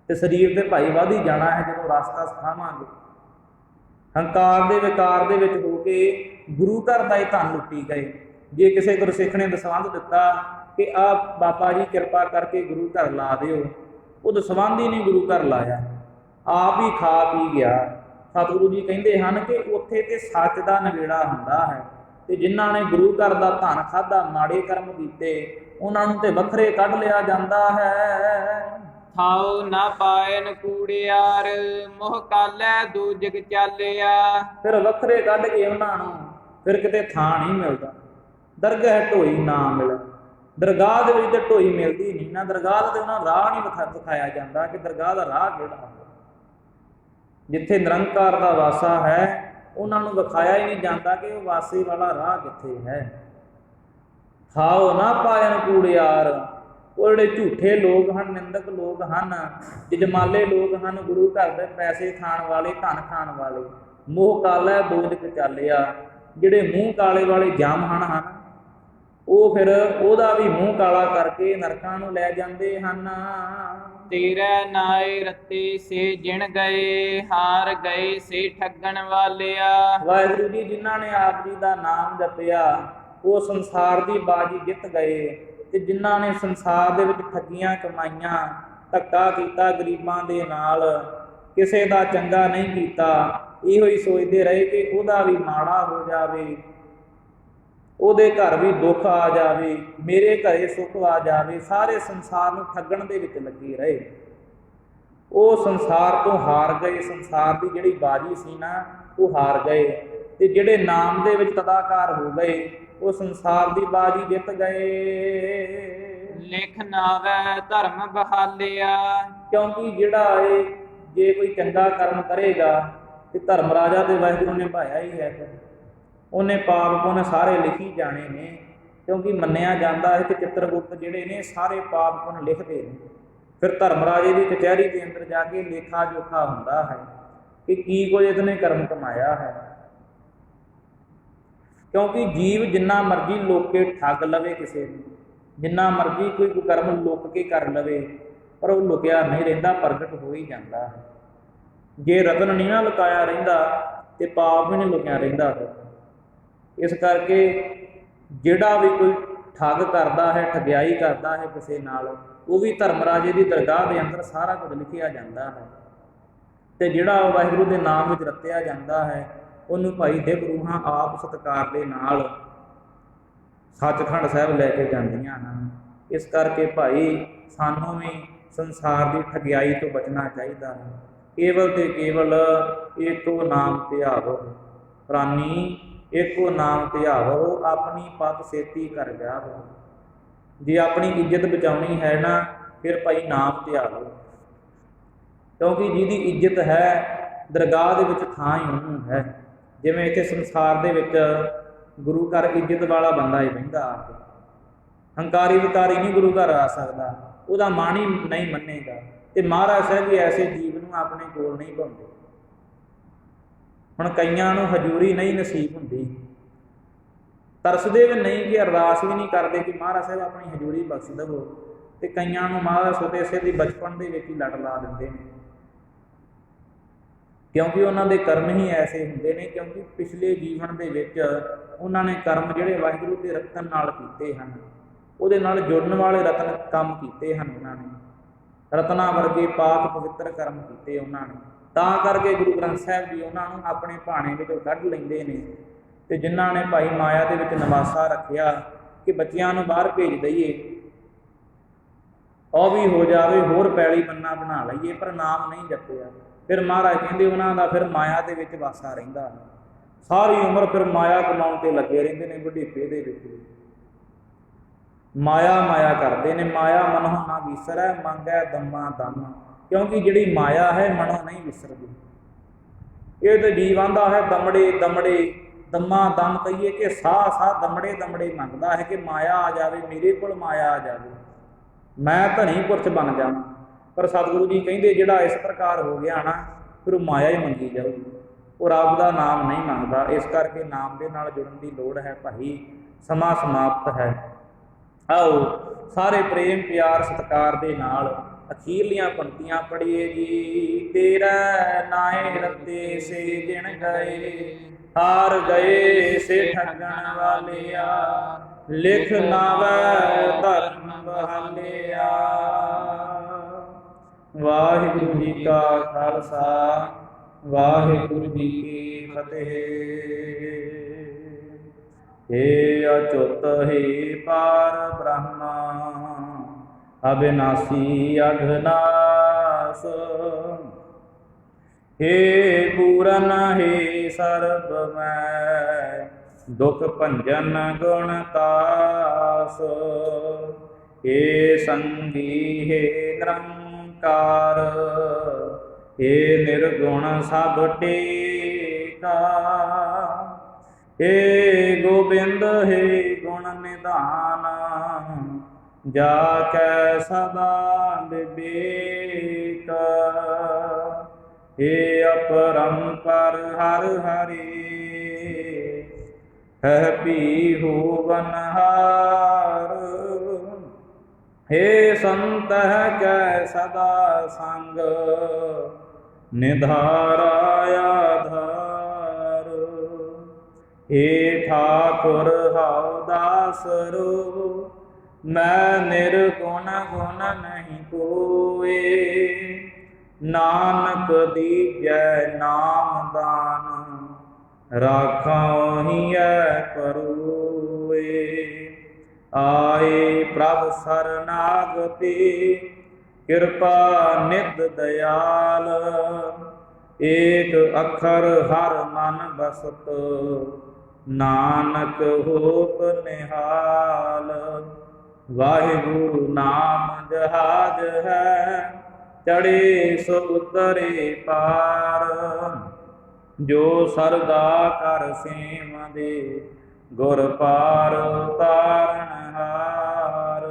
ਤੇ ਸਰੀਰ ਤੇ ਭਾਈ ਵਧ ਹੀ ਜਾਣਾ ਹੈ ਜਦੋਂ ਰਸਤਾ ਸਿਖਾਵਾਂਗੇ। ਹੰਕਾਰ ਦੇ ਵਿਕਾਰ ਦੇ ਵਿੱਚ ਹੋ ਕੇ ਗੁਰੂ ਘਰ ਦਾ ਹੀ ਧਨ ਲੁੱਟੀ ਗਏ। ਜੇ ਕਿਸੇ ਗੁਰਸਿੱਖ ਨੇ ਦਸਵੰਧ ਦਿੱਤਾ ਕਿ ਆਹ ਬਾਬਾ ਜੀ ਕਿਰਪਾ ਕਰਕੇ ਗੁਰੂ ਘਰ ਲਾ ਦਿਓ, ਉਹ ਦਸਵੰਧ ਹੀ ਨਹੀਂ ਗੁਰੂ ਘਰ ਲਾਇਆ, ਆਪ ਹੀ ਖਾ ਪੀ ਗਿਆ। ਸਤਿਗੁਰੂ ਜੀ ਕਹਿੰਦੇ ਹਨ ਕਿ ਉੱਥੇ ਤੇ ਸੱਚ ਦਾ ਨਿਬੇੜਾ ਹੁੰਦਾ ਹੈ, ਤੇ ਜਿਨ੍ਹਾਂ ਨੇ ਗੁਰੂ ਘਰ ਦਾ ਧਨ ਖਾਧਾ, ਮਾੜੇ ਕਰਮ ਕੀਤੇ, ਉਹਨਾਂ ਨੂੰ ਤੇ ਵੱਖਰੇ ਕੱਢ ਲਿਆ ਜਾਂਦਾ ਹੈ। ਥਾਉ ਨਾ ਪਾਇਨ ਕੂੜਿਆਰ, ਮੋਹ ਕਾਲੈ ਦੂਜਗ ਚਾਲਿਆ। ਫਿਰ ਵੱਖਰੇ ਕੱਢ ਕੇ ਉਹਨਾਂ ਨੂੰ ਫਿਰ ਕਿਤੇ ਥਾਂ ਨਹੀਂ ਮਿਲਦਾ, ਦਰਗਾਹ ਢੋਈ ਨਾ ਮਿਲੇ। ਦਰਗਾਹ ਦੇ ਵਿੱਚ ਤਾਂ ਢੋਈ ਮਿਲਦੀ ਨਹੀਂ ਨਾ, ਦਰਗਾਹ ਤੇ ਉਹਨਾਂ ਰਾਹ ਨਹੀਂ ਵਿਖਾਇਆ ਜਾਂਦਾ ਕਿ ਦਰਗਾਹ ਦਾ ਰਾਹ ਕਿਹੜਾ ਹੈ। ਜਿੱਥੇ ਨਿਰੰਕਾਰ ਦਾ ਵਾਸਾ ਹੈ ਉਹਨਾਂ ਨੂੰ ਵਿਖਾਇਆ ਹੀ ਨਹੀਂ ਜਾਂਦਾ ਕਿ ਉਹ ਵਾਸੇ ਵਾਲਾ ਰਾਹ ਕਿੱਥੇ ਹੈ। ਥਾਉ ਨਾ ਪਾਇਨ ਕੂੜਿਆਰ, ਉਹ ਜਿਹੜੇ ਝੂਠੇ ਲੋਕ ਹਨ, ਨਿੰਦਕ ਲੋਕ ਹਨ, ਜਜਮਾਲੇ ਲੋਕ ਹਨ, ਗੁਰੂ ਘਰ ਦੇ ਪੈਸੇ ਖਾਣ ਵਾਲੇ, ਧਨ ਖਾਣ ਵਾਲੇ, ਮੋਹ ਕਾਲਾ ਦੋਜਕ ਚਾਲਿਆ, ਜਿਹੜੇ ਮੂੰਹ ਕਾਲੇ ਵਾਲੇ ਜਾਮਹਣ ਹਨ, ਉਹ ਫਿਰ ਉਹਦਾ ਵੀ ਮੂੰਹ ਕਾਲਾ ਕਰਕੇ ਨਰਕਾਂ ਨੂੰ ਲੈ ਜਾਂਦੇ ਹਨ। ਤੇਰੇ ਨਾਏ ਰੱਤੇ ਸੇ ਜਿਣ ਗਏ, ਹਾਰ ਗਏ ਸੇ ਠੱਗਣ ਵਾਲਿਆ। ਵਾਹਿਗੁਰੂ ਜੀ, ਜਿਨ੍ਹਾਂ ਨੇ ਆਪ ਜੀ ਦਾ ਨਾਮ ਜਪਿਆ ਉਹ ਸੰਸਾਰ ਦੀ ਬਾਜੀ ਜਿੱਤ ਗਏ, ਤੇ ਜਿਨ੍ਹਾਂ ਨੇ ਸੰਸਾਰ ਦੇ ਵਿੱਚ ਠੱਗੀਆਂ ਕਮਾਈਆਂ, ਧੱਕਾ ਕੀਤਾ ਗਰੀਬਾਂ ਦੇ ਨਾਲ, ਕਿਸੇ ਦਾ ਚੰਗਾ ਨਹੀਂ ਕੀਤਾ, ਇਹੋ ਹੀ ਸੋਚਦੇ ਰਹੇ ਕਿ ਉਹਦਾ ਵੀ ਮਾੜਾ ਹੋ ਜਾਵੇ, ਉਹਦੇ ਘਰ ਵੀ ਦੁੱਖ ਆ ਜਾਵੇ, ਮੇਰੇ ਘਰੇ ਸੁੱਖ ਆ ਜਾਵੇ, ਸਾਰੇ ਸੰਸਾਰ ਨੂੰ ਠੱਗਣ ਦੇ ਵਿੱਚ ਲੱਗੇ ਰਹੇ। ਉਹ ਸੰਸਾਰ ਤੋਂ ਹਾਰ ਗਏ, ਸੰਸਾਰ ਦੀ ਜਿਹੜੀ ਬਾਜੀ ਸੀ ਨਾ ਉਹ ਹਾਰ ਗਏ, ਤੇ ਜਿਹੜੇ ਨਾਮ ਦੇ ਵਿੱਚ ਤਦਾਕਾਰ ਹੋ ਗਏ ਉਹ ਸੰਸਾਰ ਦੀ ਬਾਜੀ ਜਿੱਤ ਗਏ। ਲਿਖ ਨਾਵੈ ਧਰਮ ਬਹਾਲਿਆ। ਕਿਉਂਕਿ ਜਿਹੜਾ ਇਹ ਜੇ ਕੋਈ ਚੰਗਾ ਕਰਮ ਕਰੇਗਾ ਤੇ ਧਰਮ ਰਾਜਾ ਤੇ ਵਾਹਿਗੁਰੂ ਨੇ ਭਾਇਆ ਹੀ ਹੈ, ਫਿਰ ਉਹਨੇ ਪਾਪ ਪੁੰਨ ਸਾਰੇ ਲਿਖੀ ਜਾਣੇ ਨੇ। ਕਿਉਂਕਿ ਮੰਨਿਆ ਜਾਂਦਾ ਹੈ ਕਿ ਚਿੱਤਰਗੁਪਤ ਜਿਹੜੇ ਨੇ ਸਾਰੇ ਪਾਪ ਪੁੰਨ ਲਿਖਦੇ ਨੇ। ਫਿਰ ਧਰਮ ਰਾਜੇ ਦੀ ਕਚਹਿਰੀ ਦੇ ਅੰਦਰ ਜਾ ਕੇ ਲੇਖਾ ਜੋਖਾ ਹੁੰਦਾ ਹੈ ਕਿ ਕੀ ਕੁਝ ਇਸਨੇ ਕਰਮ ਕਮਾਇਆ ਹੈ। ਕਿਉਂਕਿ ਜੀਵ ਜਿੰਨਾ ਮਰਜ਼ੀ ਲੁੱਕ ਕੇ ਠੱਗ ਲਵੇ ਕਿਸੇ ਨੂੰ, ਜਿੰਨਾ ਮਰਜ਼ੀ ਕੋਈ ਕਰਮ ਲੁੱਕ ਕੇ ਕਰ ਲਵੇ, ਪਰ ਉਹ ਲੁਕਿਆ ਨਹੀਂ ਰਹਿੰਦਾ, ਪ੍ਰਗਟ ਹੋ ਹੀ ਜਾਂਦਾ ਹੈ। ਜੇ ਰਤਨ ਨਹੀਂ ਨਾ ਲੁਕਾਇਆ ਰਹਿੰਦਾ ਤੇ ਪਾਪ ਵੀ ਨਹੀਂ ਲੁਕਿਆ ਰਹਿੰਦਾ। ਇਸ ਕਰਕੇ ਜਿਹੜਾ ਵੀ ਕੋਈ ਠੱਗ ਕਰਦਾ ਹੈ, ਠੱਗਿਆਈ ਕਰਦਾ ਹੈ ਕਿਸੇ ਨਾਲ, ਉਹ ਵੀ ਧਰਮ ਰਾਜੇ ਦੀ ਦਰਗਾਹ ਦੇ ਅੰਦਰ ਸਾਰਾ ਕੁਝ ਲਿਖਿਆ ਜਾਂਦਾ ਹੈ। ਤੇ ਜਿਹੜਾ ਵਾਹਿਗੁਰੂ ਦੇ ਨਾਮ ਵਿੱਚ ਰਤਿਆ ਜਾਂਦਾ ਹੈ ਉਹਨੂੰ ਭਾਈ ਦਿਵ ਰੂਹਾਂ ਆਪ ਸਤਿਕਾਰ ਦੇ ਨਾਲ ਸੱਚਖੰਡ ਸਾਹਿਬ ਲੈ ਕੇ ਜਾਂਦੀਆਂ ਹਨ। ਇਸ ਕਰਕੇ ਭਾਈ ਸਾਨੂੰ ਵੀ ਸੰਸਾਰ ਦੀ ਠੱਗਿਆਈ ਤੋਂ ਬਚਣਾ ਚਾਹੀਦਾ ਹੈ। ਕੇਵਲ ਤੇ ਕੇਵਲ ਏਕੋ ਨਾਮ ਧਿਆਵੋ, ਪ੍ਰਾਨੀ ਏਕੋ ਨਾਮ ਧਿਆਵੋ, ਆਪਣੀ ਪਤ ਸੇਤੀ ਕਰ ਜਾਵੋ। ਜੇ ਆਪਣੀ ਇੱਜ਼ਤ ਬਚਾਉਣੀ ਹੈ ਨਾ, ਫਿਰ ਭਾਈ ਨਾਮ ਧਿਆਵੋ। ਕਿਉਂਕਿ ਜਿਹਦੀ ਇੱਜ਼ਤ ਹੈ ਦਰਗਾਹ ਦੇ ਵਿੱਚ ਥਾਂ ਹੀ ਉਹਨੂੰ ਹੈ। ਜਿਵੇਂ ਇੱਥੇ ਸੰਸਾਰ ਦੇ ਵਿੱਚ ਗੁਰੂ ਘਰ ਇੱਜ਼ਤ ਵਾਲਾ ਬੰਦਾ ਹੀ ਬਹਿੰਦਾ ਆ ਕੇ, ਹੰਕਾਰੀ ਵਿਕਾਰੀ ਨਹੀਂ ਗੁਰੂ ਘਰ ਆ ਸਕਦਾ, ਉਹਦਾ ਮਨ ਹੀ ਨਹੀਂ ਮੰਨੇਗਾ। ਤੇ ਮਹਾਰਾਜ ਸਾਹਿਬ ਵੀ ਐਸੇ ਜੀਵ ਨੂੰ ਆਪਣੇ ਕੋਲ ਨਹੀਂ ਭਾਉਂਦੇ। ਹੁਣ ਕਈਆਂ ਨੂੰ ਹਜ਼ੂਰੀ ਨਹੀਂ ਨਸੀਬ ਹੁੰਦੀ, ਤਰਸਦੇ ਵੀ ਨਹੀਂ ਕਿ ਅਰਦਾਸ ਵੀ ਨਹੀਂ ਕਰਦੇ ਕਿ ਮਹਾਰਾਜ ਸਾਹਿਬ ਆਪਣੀ ਹਜ਼ੂਰੀ ਬਖਸ਼ ਦੇਵੋ, ਤੇ ਕਈਆਂ ਨੂੰ ਮਹਾਰਾਜ ਛੋਟੇ ਸੇ ਦੀ ਬਚਪਨ ਦੇ ਵਿੱਚ ਹੀ ਲੜ ਲਾ ਦਿੰਦੇ ਨੇ। ਕਿਉਂਕਿ ਉਹਨਾਂ ਦੇ ਕਰਮ ਹੀ ਐਸੇ ਹੁੰਦੇ ਨੇ, ਕਿਉਂਕਿ ਪਿਛਲੇ ਜੀਵਨ ਦੇ ਵਿੱਚ ਉਹਨਾਂ ਨੇ ਕਰਮ ਜਿਹੜੇ ਵਾਹਿਗੁਰੂ ਦੇ ਰਤਨ ਨਾਲ ਕੀਤੇ ਹਨ, ਉਹਦੇ ਨਾਲ ਜੁੜਨ ਵਾਲੇ ਰਤਨ ਕੰਮ ਕੀਤੇ ਹਨ। ਉਹਨਾਂ ਨੇ ਰਤਨਾਂ ਵਰਗੇ ਪਾਕ ਪਵਿੱਤਰ ਕਰਮ ਕੀਤੇ ਉਹਨਾਂ ਨੇ, ਤਾਂ ਕਰਕੇ ਗੁਰੂ ਗ੍ਰੰਥ ਸਾਹਿਬ ਜੀ ਉਹਨਾਂ ਨੂੰ ਆਪਣੇ ਭਾਣੇ ਵਿੱਚੋਂ ਕੱਢ ਲੈਂਦੇ ਨੇ। ਤੇ ਜਿਨ੍ਹਾਂ ਨੇ ਭਾਈ ਮਾਇਆ ਦੇ ਵਿੱਚ ਨਿਵਾਸਾ ਰੱਖਿਆ ਕਿ ਬੱਚਿਆਂ ਨੂੰ ਬਾਹਰ ਭੇਜ ਦਈਏ, ਉਹ ਵੀ ਹੋ ਜਾਵੇ, ਹੋਰ ਪੈਲੀ ਬੰਨਾ ਬਣਾ ਲਈਏ, ਪਰ ਨਾਮ ਨਹੀਂ ਜਪਿਆ, ਫਿਰ ਮਹਾਰਾਜ ਕਹਿੰਦੇ ਉਹਨਾਂ ਦਾ ਫਿਰ ਮਾਇਆ ਦੇ ਵਿੱਚ ਵਾਸਾ ਰਹਿੰਦਾ ਹੈ। ਸਾਰੀ ਉਮਰ ਫਿਰ ਮਾਇਆ ਕਮਾਉਣ ਤੇ ਲੱਗੇ ਰਹਿੰਦੇ ਨੇ, ਬੁਢੇਪੇ ਦੇ ਵਿੱਚ ਮਾਇਆ ਮਾਇਆ ਕਰਦੇ ਨੇ। ਮਾਇਆ ਮਨੋਂ ਨਾ ਵਿਸਰੈ, ਮੰਗੈ ਦਮਾ ਦਮ। ਕਿਉਂਕਿ ਜਿਹੜੀ ਮਾਇਆ ਹੈ ਮਨੋਂ ਨਹੀਂ ਵਿਸਰਦੀ। ਇਹ ਤਾਂ ਜੀਵ ਆਂਦਾ ਹੈ ਦਮੜੇ ਦਮੜੇ, ਦਮਾ ਦਮ ਕਹੀਏ ਕਿ ਸਾਹ ਸਾਹ ਦਮੜੇ ਦਮੜੇ ਮੰਗਦਾ ਹੈ ਕਿ ਮਾਇਆ ਆ ਜਾਵੇ, ਮੇਰੇ ਕੋਲ ਮਾਇਆ ਆ ਜਾਵੇ, ਮੈਂ ਧਨੀ ਪੁਰਸ਼ ਬਣ ਜਾਵਾਂ। ਪਰ ਸਤਿਗੁਰੂ ਜੀ ਕਹਿੰਦੇ ਜਿਹੜਾ ਇਸ ਪ੍ਰਕਾਰ ਹੋ ਗਿਆ ਨਾ, ਫਿਰ ਉਹ ਮਾਇਆ ਹੀ ਮੰਗੀ ਜਾਊਗੀ, ਉਹ ਰੱਬ ਦਾ ਨਾਮ ਨਹੀਂ ਮੰਗਦਾ। ਇਸ ਕਰਕੇ ਨਾਮ ਦੇ ਨਾਲ ਜੁੜਨ ਦੀ ਲੋੜ ਹੈ ਭਾਈ। ਸਮਾਂ ਸਮਾਪਤ ਹੈ। ਆਓ ਸਾਰੇ ਪ੍ਰੇਮ ਪਿਆਰ ਸਤਿਕਾਰ ਦੇ ਨਾਲ ਅਖੀਰਲੀਆਂ ਪੰਕਤੀਆਂ ਪੜ੍ਹੀਏ ਜੀ। ਤੇਰਾ ਨਾਏ ਰੱਤੇ ਸੇ ਜਿਣ ਗਏ, ਹਾਰ ਗਏ ਸੇ ਠੱਗਣ ਵਾਲਿਆ, ਲਿਖ ਨਾਵੈ ਧਰਮ ਬਹਾਲਿਆ। ਵਾਹਿਗੁਰੂ ਜੀ ਕਾ ਖਾਲਸਾ, ਵਾਹਿਗੁਰੂ ਜੀ ਕੀ ਫਤਿਹ। ਹੇ ਅਚੁੱਤ ਹੇ ਪਾਰ ਬ੍ਰਹਮ, ਅਬਿਨਾਸੀ ਅਘਨਾਸ, ਹੇ ਪੂਰਨ ਹੇ ਸਰਬਮੈ, ਦੁਖ ਭੰਜਨ ਗੁਣ ਤਾਸ, ਹੇ ਸੰਗੀ ਹੇ ਨਿਰੰਕਾਰ, ਹੇ ਨਿਰਗੁਣ ਸਭ ਟੇਕਾ, ਹੇ ਗੋਬਿੰਦ ਹੇ ਗੁਣ ਨਿਧਾਨ, ਜਾ ਕੈ ਸਦਾ ਵਿਵੇਕ। हे अपरंपर हर हरि है पी होवनहार। हे संत कै सदा संग निधारा आधार। हे ठाकुर हौ दासरो मैं निर्गुण गुण नहीं कोए। नानक दीजै नाम दान राखौ हिय परोए। आए प्रभ सरनागति कृपा निध दयाल। एक अखर हर मन बसत नानक होत निहाल। वाहिगुरु नाम जहाज है चढ़े सो उतरे पार। जो सरदा कर सेम दे गुर पार तारणहार।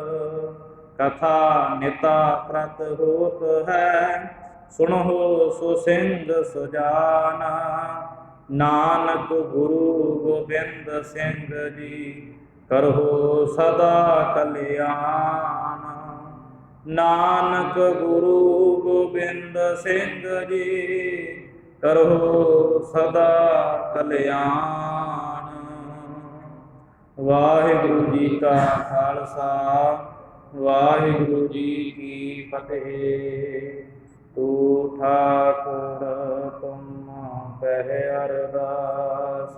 कथा निता प्रत होत है सुनो सो सिंध सुजाना। नानक गुरु गोबिंद सिंह जी करहो सदा कल्याण। नानक गुरु गोबिंद सिंह जी करहो सदा कल्याण। वाहिगुरु जी का खालसा वाहिगुरु जी की फतेह। तू ठाकुर तुम कह अरदास